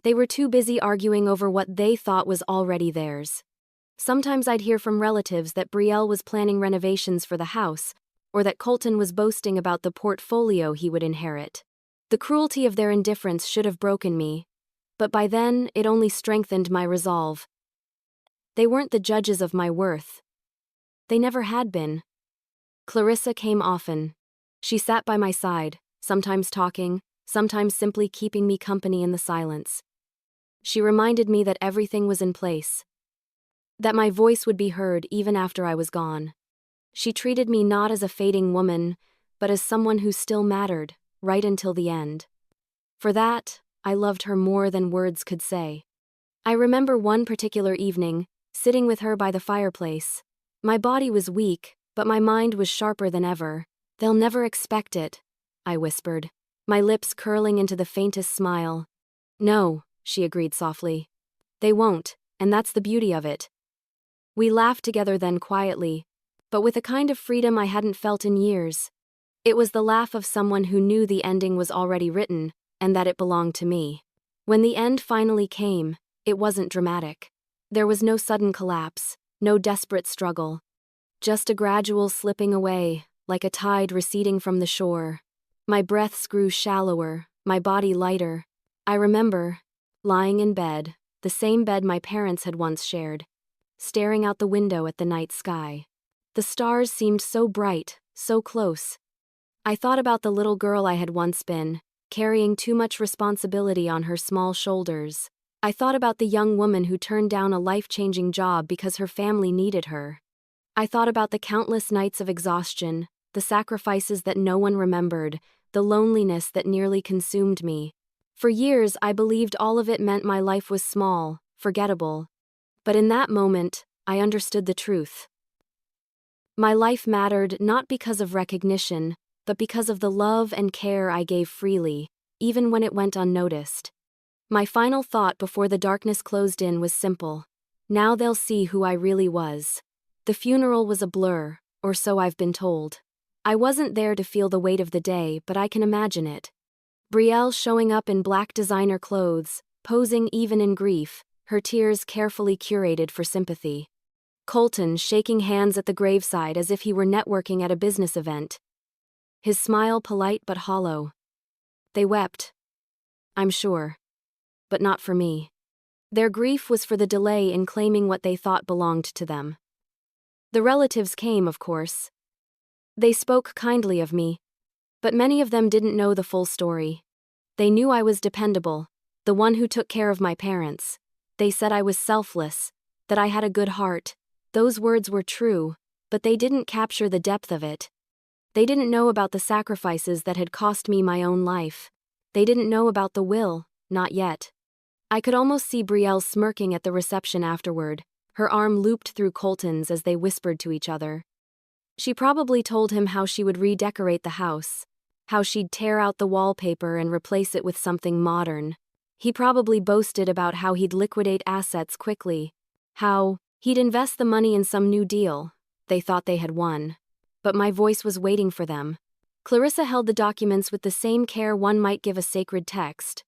They were too busy arguing over what they thought was already theirs. Sometimes I'd hear from relatives that Brielle was planning renovations for the house, or that Colton was boasting about the portfolio he would inherit. The cruelty of their indifference should have broken me, but by then it only strengthened my resolve. They weren't the judges of my worth. They never had been. Clarissa came often. She sat by my side, sometimes talking, sometimes simply keeping me company in the silence. She reminded me that everything was in place, that my voice would be heard even after I was gone. She treated me not as a fading woman, but as someone who still mattered, right until the end. For that, I loved her more than words could say. I remember one particular evening, sitting with her by the fireplace. My body was weak, but my mind was sharper than ever. "They'll never expect it," I whispered, my lips curling into the faintest smile. "No," she agreed softly. "They won't, and that's the beauty of it." We laughed together then quietly, but with a kind of freedom I hadn't felt in years. It was the laugh of someone who knew the ending was already written, and that it belonged to me. When the end finally came, it wasn't dramatic. There was no sudden collapse, no desperate struggle. Just a gradual slipping away, like a tide receding from the shore. My breaths grew shallower, my body lighter. I remember, lying in bed, the same bed my parents had once shared, staring out the window at the night sky. The stars seemed so bright, so close. I thought about the little girl I had once been, carrying too much responsibility on her small shoulders. I thought about the young woman who turned down a life-changing job because her family needed her. I thought about the countless nights of exhaustion, the sacrifices that no one remembered, the loneliness that nearly consumed me. For years, I believed all of it meant my life was small, forgettable. But in that moment, I understood the truth. My life mattered not because of recognition, but because of the love and care I gave freely, even when it went unnoticed. My final thought before the darkness closed in was simple. Now they'll see who I really was. The funeral was a blur, or so I've been told. I wasn't there to feel the weight of the day, but I can imagine it. Brielle showing up in black designer clothes, posing even in grief, her tears carefully curated for sympathy. Colton shaking hands at the graveside as if he were networking at a business event. His smile polite but hollow. They wept, I'm sure. But not for me. Their grief was for the delay in claiming what they thought belonged to them. The relatives came, of course. They spoke kindly of me, but many of them didn't know the full story. They knew I was dependable, the one who took care of my parents. They said I was selfless, that I had a good heart. Those words were true, but they didn't capture the depth of it. They didn't know about the sacrifices that had cost me my own life. They didn't know about the will, not yet. I could almost see Brielle smirking at the reception afterward, her arm looped through Colton's as they whispered to each other. She probably told him how she would redecorate the house, how she'd tear out the wallpaper and replace it with something modern. He probably boasted about how he'd liquidate assets quickly, how he'd invest the money in some new deal. They thought they had won. But my voice was waiting for them. Clarissa held the documents with the same care one might give a sacred text.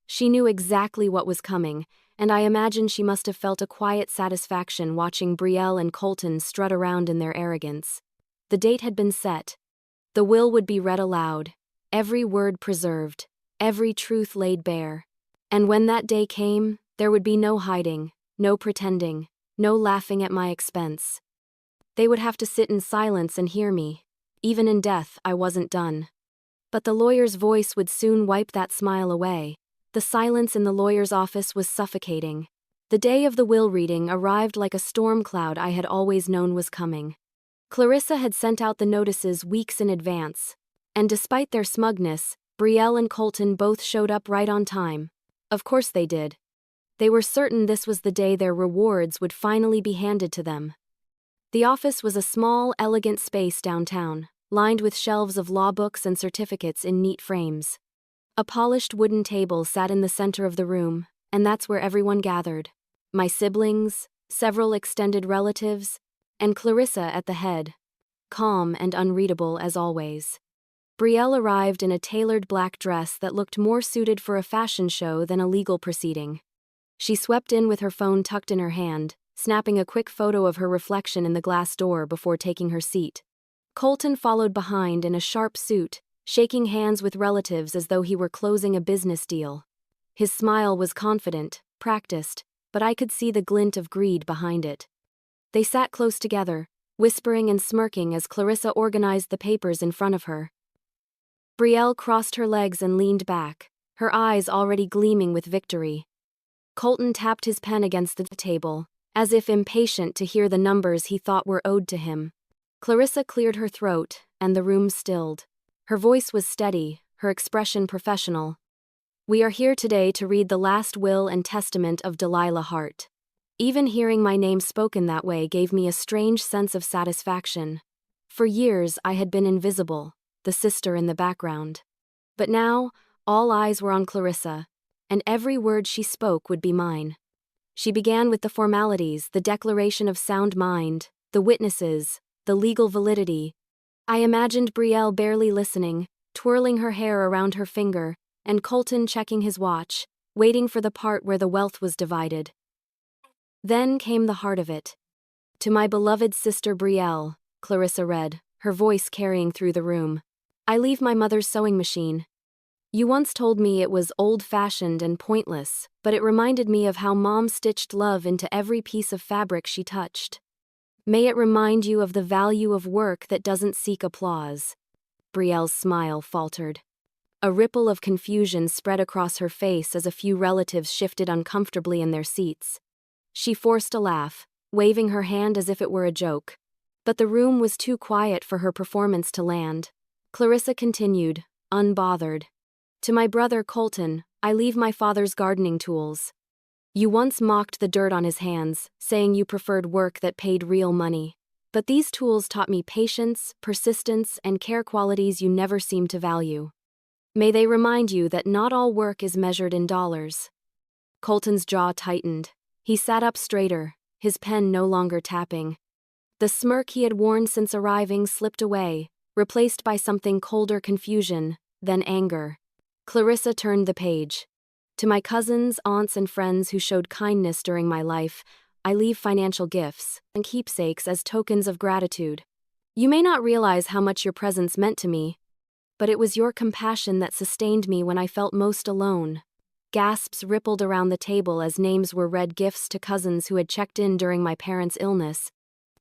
She knew exactly what was coming, and I imagine she must have felt a quiet satisfaction watching Brielle and Colton strut around in their arrogance. The date had been set. The will would be read aloud, every word preserved, every truth laid bare. And when that day came, there would be no hiding, no pretending, no laughing at my expense. They would have to sit in silence and hear me. Even in death, I wasn't done. But the lawyer's voice would soon wipe that smile away. The silence in the lawyer's office was suffocating. The day of the will reading arrived like a storm cloud I had always known was coming. Clarissa had sent out the notices weeks in advance, and despite their smugness, Brielle and Colton both showed up right on time. Of course they did. They were certain this was the day their rewards would finally be handed to them. The office was a small, elegant space downtown, lined with shelves of law books and certificates in neat frames. A polished wooden table sat in the center of the room, and that's where everyone gathered. My siblings, several extended relatives, and Clarissa at the head, calm and unreadable as always. Brielle arrived in a tailored black dress that looked more suited for a fashion show than a legal proceeding. She swept in with her phone tucked in her hand, snapping a quick photo of her reflection in the glass door before taking her seat. Colton followed behind in a sharp suit, shaking hands with relatives as though he were closing a business deal. His smile was confident, practiced, but I could see the glint of greed behind it. They sat close together, whispering and smirking as Clarissa organized the papers in front of her. Brielle crossed her legs and leaned back, her eyes already gleaming with victory. Colton tapped his pen against the table, as if impatient to hear the numbers he thought were owed to him. Clarissa cleared her throat, and the room stilled. Her voice was steady, her expression professional. We are here today to read the last will and testament of Delilah Hart. Even hearing my name spoken that way gave me a strange sense of satisfaction. For years I had been invisible, the sister in the background. But now, all eyes were on Clarissa, and every word she spoke would be mine. She began with the formalities, the declaration of sound mind, the witnesses, the legal validity. I imagined Brielle barely listening, twirling her hair around her finger, and Colton checking his watch, waiting for the part where the wealth was divided. Then came the heart of it. To my beloved sister Brielle, Clarissa read, her voice carrying through the room. I leave my mother's sewing machine. You once told me it was old-fashioned and pointless, but it reminded me of how Mom stitched love into every piece of fabric she touched. May it remind you of the value of work that doesn't seek applause. Brielle's smile faltered. A ripple of confusion spread across her face as a few relatives shifted uncomfortably in their seats. She forced a laugh, waving her hand as if it were a joke. But the room was too quiet for her performance to land. Clarissa continued, unbothered. To my brother Colton, I leave my father's gardening tools. You once mocked the dirt on his hands, saying you preferred work that paid real money. But these tools taught me patience, persistence, and care qualities you never seemed to value. May they remind you that not all work is measured in dollars. Colton's jaw tightened. He sat up straighter, his pen no longer tapping. The smirk he had worn since arriving slipped away, replaced by something colder: confusion, then anger. Clarissa turned the page. To my cousins, aunts, and friends who showed kindness during my life, I leave financial gifts and keepsakes as tokens of gratitude. You may not realize how much your presence meant to me, but it was your compassion that sustained me when I felt most alone. Gasps rippled around the table as names were read: gifts to cousins who had checked in during my parents' illness,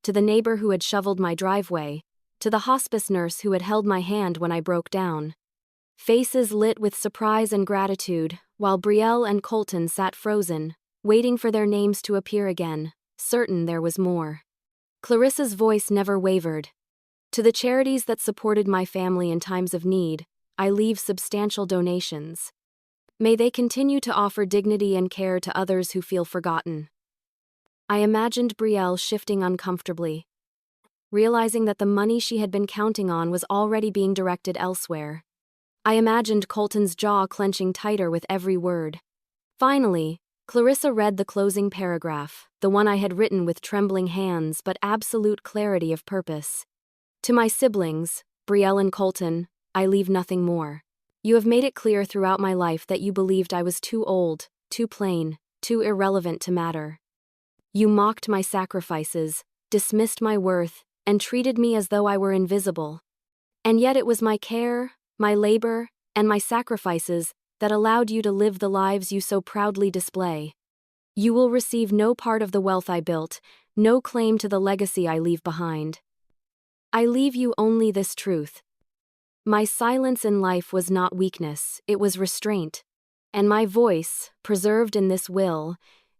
to the neighbor who had shoveled my driveway, to the hospice nurse who had held my hand when I broke down. Faces lit with surprise and gratitude, while Brielle and Colton sat frozen, waiting for their names to appear again, certain there was more. Clarissa's voice never wavered. To the charities that supported my family in times of need, I leave substantial donations. May they continue to offer dignity and care to others who feel forgotten. I imagined Brielle shifting uncomfortably, realizing that the money she had been counting on was already being directed elsewhere. I imagined Colton's jaw clenching tighter with every word. Finally, Clarissa read the closing paragraph, the one I had written with trembling hands but absolute clarity of purpose. To my siblings, Brielle and Colton, I leave nothing more. You have made it clear throughout my life that you believed I was too old, too plain, too irrelevant to matter. You mocked my sacrifices, dismissed my worth, and treated me as though I were invisible. And yet it was my care, my labor, and my sacrifices that allowed you to live the lives you so proudly display. You will receive no part of the wealth I built, no claim to the legacy I leave behind. I leave you only this truth. My silence in life was not weakness, it was restraint. And my voice, preserved in this will,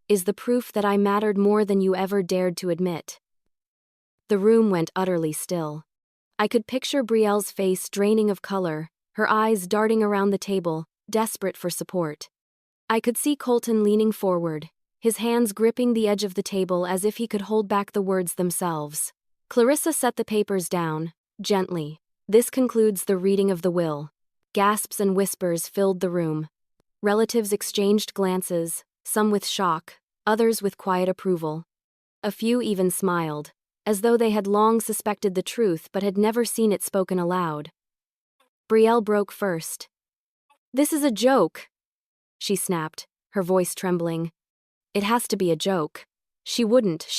is the proof that I mattered more than you ever dared to admit. The room went utterly still. I could picture Brielle's face draining of color, her eyes darting around the table, desperate for support. I could see Colton leaning forward, his hands gripping the edge of the table as if he could hold back the words themselves. Clarissa set the papers down, gently. This concludes the reading of the will. Gasps and whispers filled the room. Relatives exchanged glances, some with shock, others with quiet approval. A few even smiled, as though they had long suspected the truth but had never seen it spoken aloud. Brielle broke first. "This is a joke," she snapped, her voice trembling. "It has to be a joke. She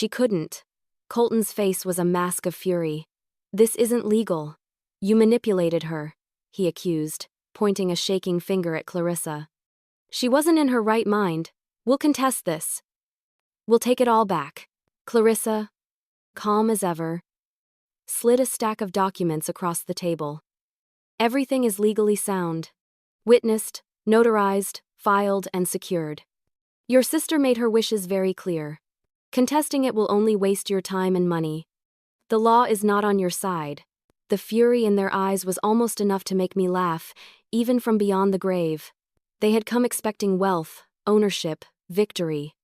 couldn't. Colton's face was a mask of fury. "This isn't legal. You manipulated her," he accused, pointing a shaking finger at Clarissa. "She wasn't in her right mind. We'll contest this. We'll take it all back." Clarissa, calm as ever, slid a stack of documents across the table. "Everything is legally sound. Witnessed, notarized, filed, and secured. Your sister made her wishes very clear. Contesting it will only waste your time and money. The law is not on your side." The fury in their eyes was almost enough to make me laugh, even from beyond the grave. They had come expecting wealth, ownership, victory.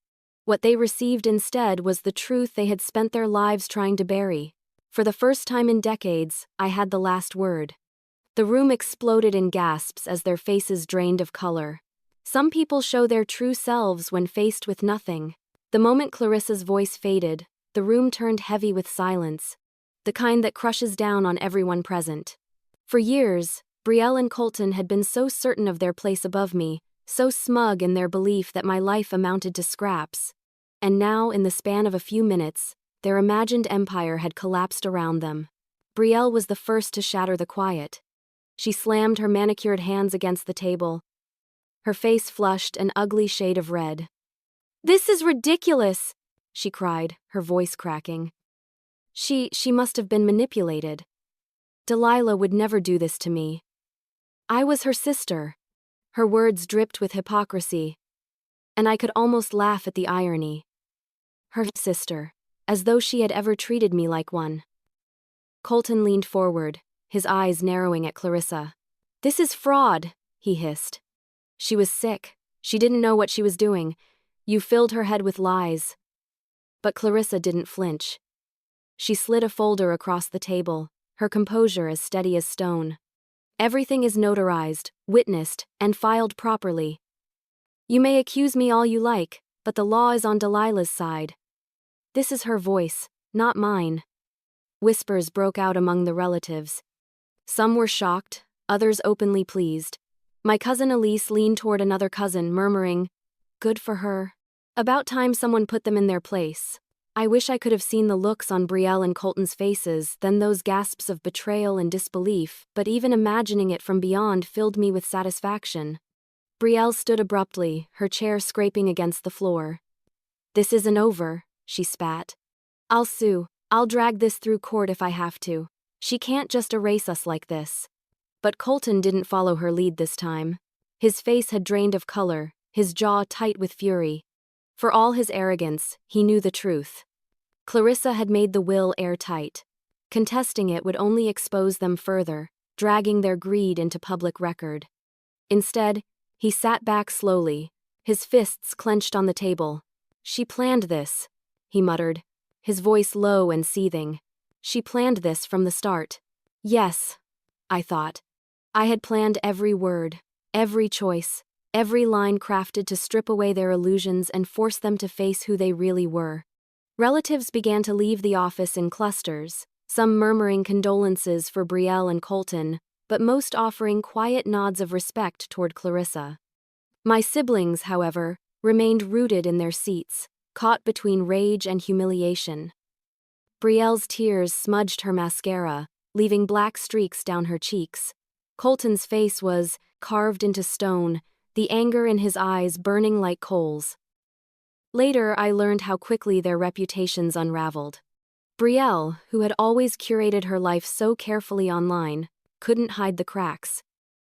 What they received instead was the truth they had spent their lives trying to bury. For the first time in decades, I had the last word. The room exploded in gasps as their faces drained of color. Some people show their true selves when faced with nothing. The moment Clarissa's voice faded, the room turned heavy with silence, the kind that crushes down on everyone present. For years, Brielle and Colton had been so certain of their place above me, so smug in their belief that my life amounted to scraps. And now, in the span of a few minutes, their imagined empire had collapsed around them. Brielle was the first to shatter the quiet. She slammed her manicured hands against the table, her face flushed an ugly shade of red. "This is ridiculous!" she cried, her voice cracking. She must have been manipulated. Delilah would never do this to me. I was her sister. Her words dripped with hypocrisy, and I could almost laugh at the irony. Her sister, as though she had ever treated me like one. Colton leaned forward, his eyes narrowing at Clarissa. "This is fraud," he hissed. She was sick. She didn't know what she was doing. You filled her head with lies. But Clarissa didn't flinch. She slid a folder across the table, her composure as steady as stone. "Everything is notarized, witnessed, and filed properly. You may accuse me all you like, but the law is on Delilah's side." This is her voice, not mine. Whispers broke out among the relatives. Some were shocked, others openly pleased. My cousin Elise leaned toward another cousin, murmuring, "Good for her. About time someone put them in their place." I wish I could have seen the looks on Brielle and Colton's faces, then those gasps of betrayal and disbelief, but even imagining it from beyond filled me with satisfaction. Brielle stood abruptly, her chair scraping against the floor. "This isn't over," she spat. "I'll sue. I'll drag this through court if I have to. She can't just erase us like this." But Colton didn't follow her lead this time. His face had drained of color, his jaw tight with fury. For all his arrogance, he knew the truth. Clarissa had made the will airtight. Contesting it would only expose them further, dragging their greed into public record. Instead, he sat back slowly, his fists clenched on the table. "She planned this," he muttered, his voice low and seething. "She planned this from the start." Yes, I thought. I had planned every word, every choice, every line crafted to strip away their illusions and force them to face who they really were. Relatives began to leave the office in clusters, some murmuring condolences for Brielle and Colton, but most offering quiet nods of respect toward Clarissa. My siblings, however, remained rooted in their seats, caught between rage and humiliation. Brielle's tears smudged her mascara, leaving black streaks down her cheeks. Colton's face was carved into stone, the anger in his eyes burning like coals. Later, I learned how quickly their reputations unraveled. Brielle, who had always curated her life so carefully online, couldn't hide the cracks.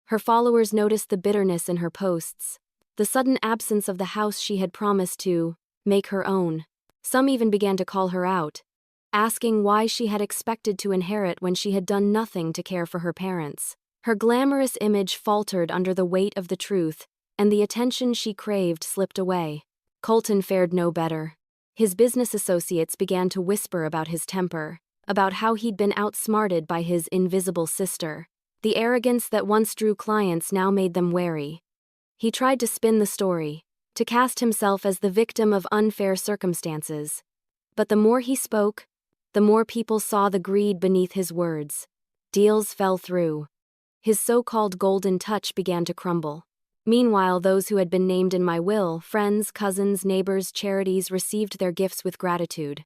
Her followers noticed the bitterness in her posts, the sudden absence of the house she had promised to make her own. Some even began to call her out, asking why she had expected to inherit when she had done nothing to care for her parents. Her glamorous image faltered under the weight of the truth, and the attention she craved slipped away. Colton fared no better. His business associates began to whisper about his temper, about how he'd been outsmarted by his invisible sister. The arrogance that once drew clients now made them wary. He tried to spin the story, to cast himself as the victim of unfair circumstances. But the more he spoke, the more people saw the greed beneath his words. Deals fell through. His so-called golden touch began to crumble. Meanwhile, those who had been named in my will, friends, cousins, neighbors, charities, received their gifts with gratitude.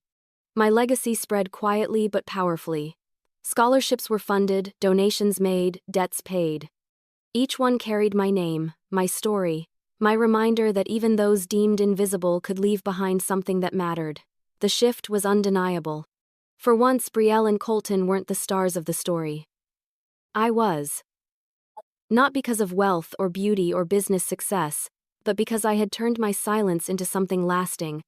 My legacy spread quietly but powerfully. Scholarships were funded, donations made, debts paid. Each one carried my name, my story, my reminder that even those deemed invisible could leave behind something that mattered. The shift was undeniable. For once, Brielle and Colton weren't the stars of the story. I was. Not because of wealth or beauty or business success, but because I had turned my silence into something lasting.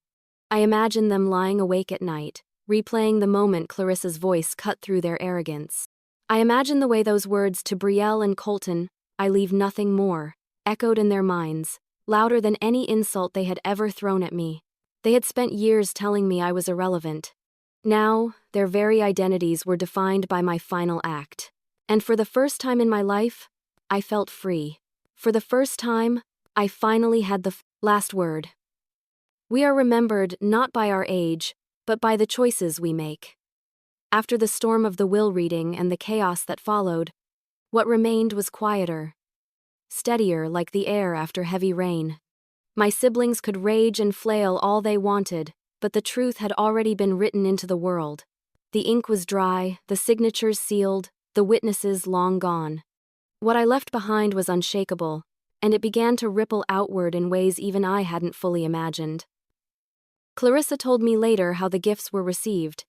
I imagined them lying awake at night, replaying the moment Clarissa's voice cut through their arrogance. I imagined the way those words to Brielle and Colton, "I leave nothing more," echoed in their minds, louder than any insult they had ever thrown at me. They had spent years telling me I was irrelevant. Now, their very identities were defined by my final act. And for the first time in my life, I felt free. For the first time, I finally had the last word. We are remembered not by our age, but by the choices we make. After the storm of the will reading and the chaos that followed, what remained was quieter, steadier like the air after heavy rain. My siblings could rage and flail all they wanted, but the truth had already been written into the world. The ink was dry, the signatures sealed, the witnesses long gone. What I left behind was unshakable, and it began to ripple outward in ways even I hadn't fully imagined. Clarissa told me later how the gifts were received.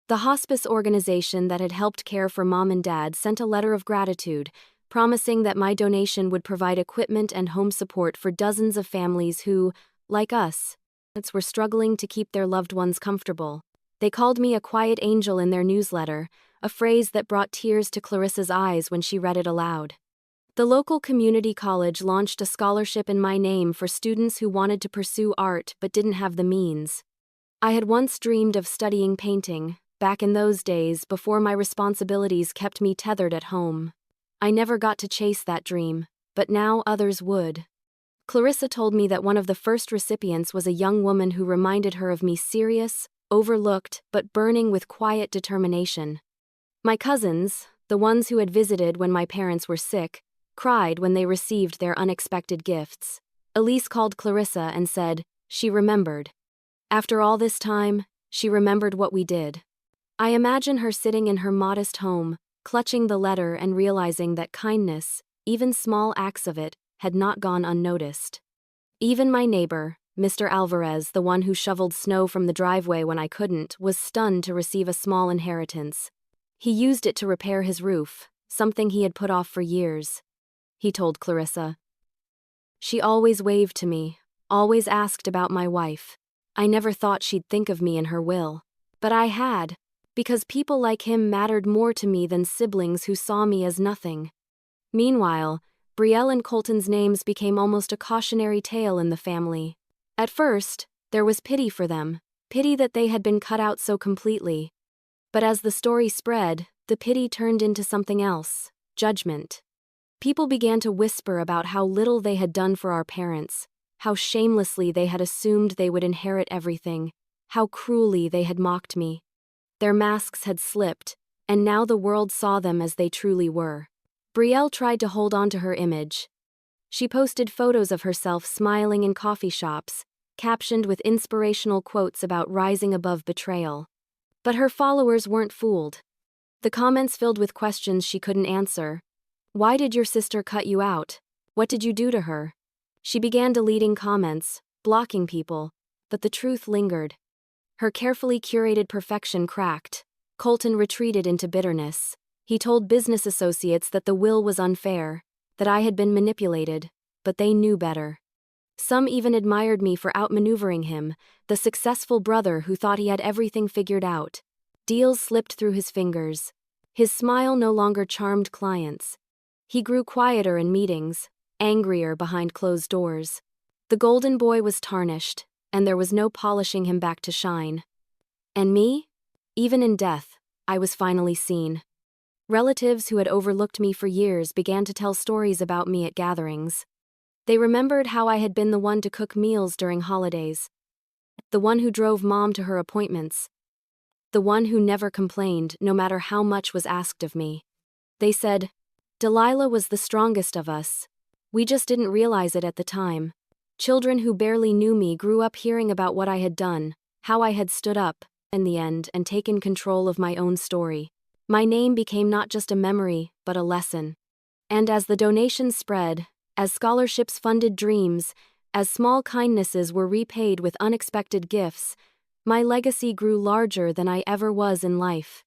The hospice organization that had helped care for Mom and Dad sent a letter of gratitude, promising that my donation would provide equipment and home support for dozens of families who, like us, were struggling to keep their loved ones comfortable. They called me a quiet angel in their newsletter, a phrase that brought tears to Clarissa's eyes when she read it aloud. The local community college launched a scholarship in my name for students who wanted to pursue art but didn't have the means. I had once dreamed of studying painting, back in those days before my responsibilities kept me tethered at home. I never got to chase that dream, but now others would. Clarissa told me that one of the first recipients was a young woman who reminded her of me, serious, overlooked, but burning with quiet determination. My cousins, the ones who had visited when my parents were sick, cried when they received their unexpected gifts. Elise called Clarissa and said, she remembered. After all this time, she remembered what we did. I imagine her sitting in her modest home, clutching the letter and realizing that kindness, even small acts of it, had not gone unnoticed. Even my neighbor, Mr. Alvarez, the one who shoveled snow from the driveway when I couldn't, was stunned to receive a small inheritance. He used it to repair his roof, something he had put off for years. He told Clarissa. She always waved to me, always asked about my wife. I never thought she'd think of me in her will. But I had, because people like him mattered more to me than siblings who saw me as nothing. Meanwhile, Brielle and Colton's names became almost a cautionary tale in the family. At first, there was pity for them, pity that they had been cut out so completely. But as the story spread, the pity turned into something else, judgment. People began to whisper about how little they had done for our parents, how shamelessly they had assumed they would inherit everything, how cruelly they had mocked me. Their masks had slipped, and now the world saw them as they truly were. Brielle tried to hold on to her image. She posted photos of herself smiling in coffee shops, captioned with inspirational quotes about rising above betrayal. But her followers weren't fooled. The comments filled with questions she couldn't answer. Why did your sister cut you out? What did you do to her? She began deleting comments, blocking people, but the truth lingered. Her carefully curated perfection cracked. Colton retreated into bitterness. He told business associates that the will was unfair, that I had been manipulated, but they knew better. Some even admired me for outmaneuvering him, the successful brother who thought he had everything figured out. Deals slipped through his fingers. His smile no longer charmed clients. He grew quieter in meetings, angrier behind closed doors. The golden boy was tarnished, and there was no polishing him back to shine. And me? Even in death, I was finally seen. Relatives who had overlooked me for years began to tell stories about me at gatherings. They remembered how I had been the one to cook meals during holidays, the one who drove Mom to her appointments, the one who never complained no matter how much was asked of me. They said, Delilah was the strongest of us. We just didn't realize it at the time. Children who barely knew me grew up hearing about what I had done, how I had stood up, in the end, and taken control of my own story. My name became not just a memory, but a lesson. And as the donations spread, as scholarships funded dreams, as small kindnesses were repaid with unexpected gifts, my legacy grew larger than I ever was in life.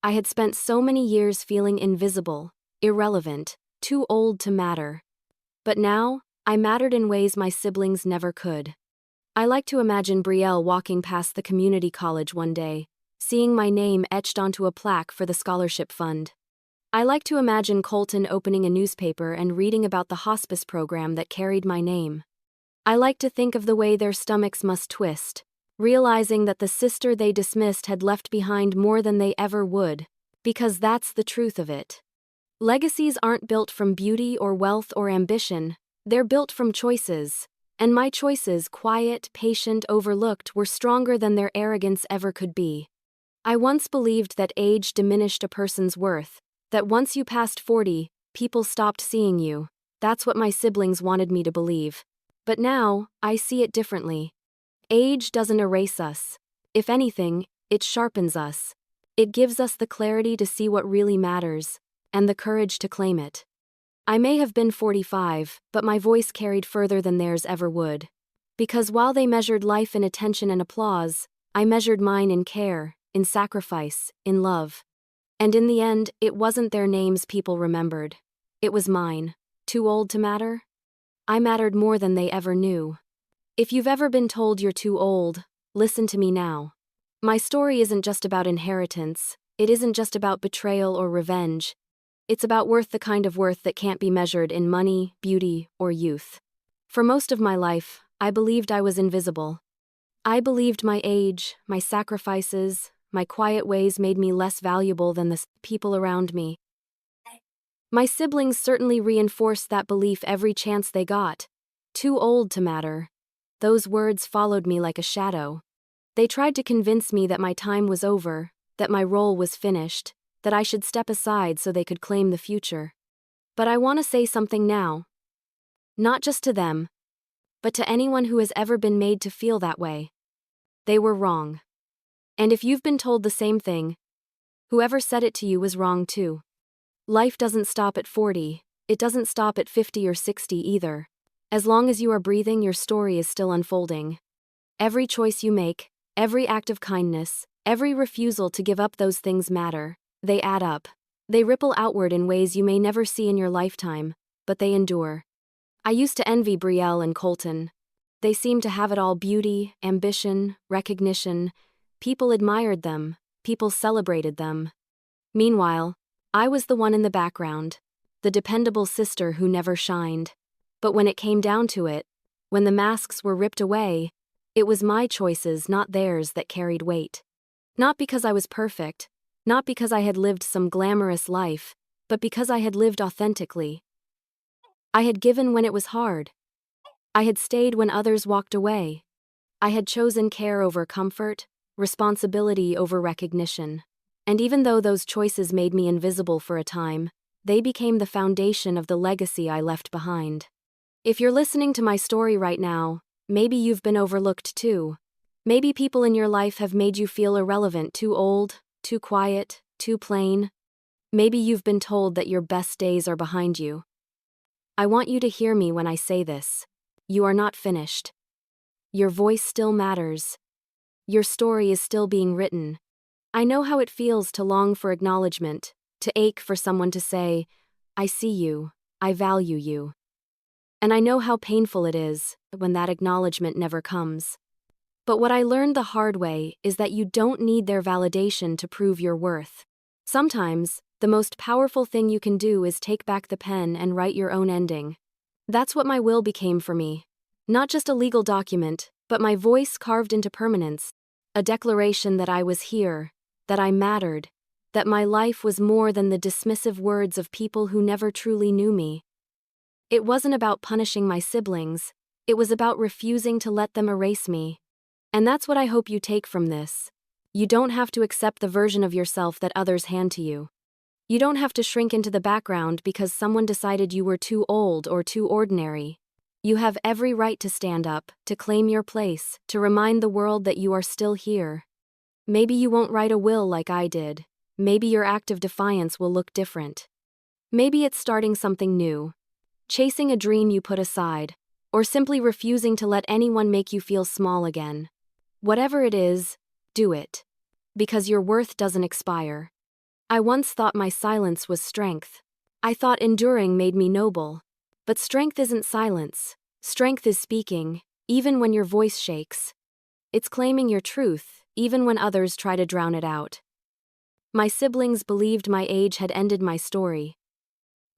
I had spent so many years feeling invisible, irrelevant, too old to matter. But now, I mattered in ways my siblings never could. I like to imagine Brielle walking past the community college one day, seeing my name etched onto a plaque for the scholarship fund. I like to imagine Colton opening a newspaper and reading about the hospice program that carried my name. I like to think of the way their stomachs must twist, realizing that the sister they dismissed had left behind more than they ever would, because that's the truth of it. Legacies aren't built from beauty or wealth or ambition, they're built from choices. And my choices, quiet, patient, overlooked, were stronger than their arrogance ever could be. I once believed that age diminished a person's worth, that once you passed 40, people stopped seeing you. That's what my siblings wanted me to believe. But now, I see it differently. Age doesn't erase us. If anything, it sharpens us. It gives us the clarity to see what really matters, and the courage to claim it. I may have been 45, but my voice carried further than theirs ever would. Because while they measured life in attention and applause, I measured mine in care, in sacrifice, in love. And in the end, it wasn't their names people remembered. It was mine. Too old to matter? I mattered more than they ever knew. If you've ever been told you're too old, listen to me now. My story isn't just about inheritance. It isn't just about betrayal or revenge. It's about worth, the kind of worth that can't be measured in money, beauty, or youth. For most of my life, I believed I was invisible. I believed my age, my sacrifices, my quiet ways made me less valuable than the people around me. My siblings certainly reinforced that belief every chance they got. Too old to matter. Those words followed me like a shadow. They tried to convince me that my time was over, that my role was finished, that I should step aside so they could claim the future. But I want to say something now. Not just to them, but to anyone who has ever been made to feel that way. They were wrong. And if you've been told the same thing, whoever said it to you was wrong too. Life doesn't stop at 40, it doesn't stop at 50 or 60 either. As long as you are breathing, your story is still unfolding. Every choice you make, every act of kindness, every refusal to give up, those things matter. They add up. They ripple outward in ways you may never see in your lifetime, but they endure. I used to envy Brielle and Colton. They seemed to have it all: beauty, ambition, recognition. People admired them, people celebrated them. Meanwhile, I was the one in the background, the dependable sister who never shined. But when it came down to it, when the masks were ripped away, it was my choices, not theirs, that carried weight. Not because I was perfect, not because I had lived some glamorous life, but because I had lived authentically. I had given when it was hard. I had stayed when others walked away. I had chosen care over comfort, responsibility over recognition. And even though those choices made me invisible for a time, they became the foundation of the legacy I left behind. If you're listening to my story right now, maybe you've been overlooked too. Maybe people in your life have made you feel irrelevant, too old, too quiet, too plain. Maybe you've been told that your best days are behind you. I want you to hear me when I say this. You are not finished. Your voice still matters. Your story is still being written. I know how it feels to long for acknowledgement, to ache for someone to say, "I see you, I value you." And I know how painful it is when that acknowledgement never comes. But what I learned the hard way is that you don't need their validation to prove your worth. Sometimes, the most powerful thing you can do is take back the pen and write your own ending. That's what my will became for me. Not just a legal document, but my voice carved into permanence. A declaration that I was here, that I mattered, that my life was more than the dismissive words of people who never truly knew me. It wasn't about punishing my siblings, it was about refusing to let them erase me. And that's what I hope you take from this. You don't have to accept the version of yourself that others hand to you. You don't have to shrink into the background because someone decided you were too old or too ordinary. You have every right to stand up, to claim your place, to remind the world that you are still here. Maybe you won't write a will like I did. Maybe your act of defiance will look different. Maybe it's starting something new, chasing a dream you put aside, or simply refusing to let anyone make you feel small again. Whatever it is, do it. Because your worth doesn't expire. I once thought my silence was strength. I thought enduring made me noble. But strength isn't silence. Strength is speaking, even when your voice shakes. It's claiming your truth, even when others try to drown it out. My siblings believed my age had ended my story.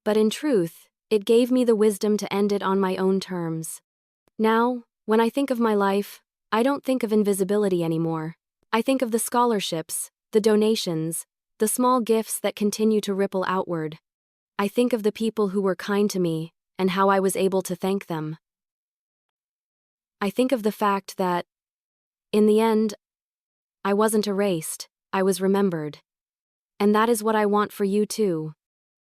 But in truth, it gave me the wisdom to end it on my own terms. Now, when I think of my life, I don't think of invisibility anymore. I think of the scholarships, the donations, the small gifts that continue to ripple outward. I think of the people who were kind to me, and how I was able to thank them. I think of the fact that, in the end, I wasn't erased, I was remembered. And that is what I want for you too.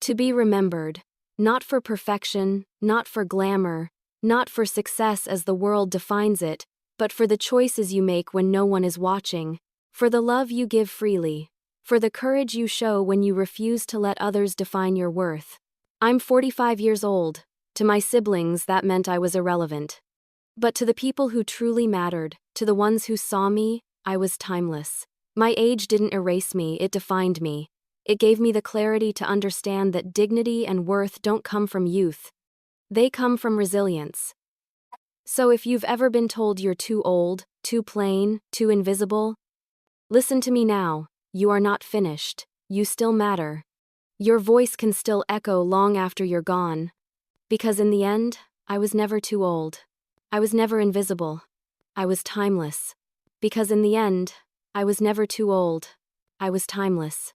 To be remembered, not for perfection, not for glamour, not for success as the world defines it, but for the choices you make when no one is watching, for the love you give freely, for the courage you show when you refuse to let others define your worth. I'm 45 years old. To my siblings, that meant I was irrelevant. But to the people who truly mattered, to the ones who saw me, I was timeless. My age didn't erase me, it defined me. It gave me the clarity to understand that dignity and worth don't come from youth. They come from resilience. So if you've ever been told you're too old, too plain, too invisible, listen to me now. You are not finished. You still matter. Your voice can still echo long after you're gone. Because in the end, I was never too old. I was never invisible. I was timeless. Because in the end, I was never too old. I was timeless.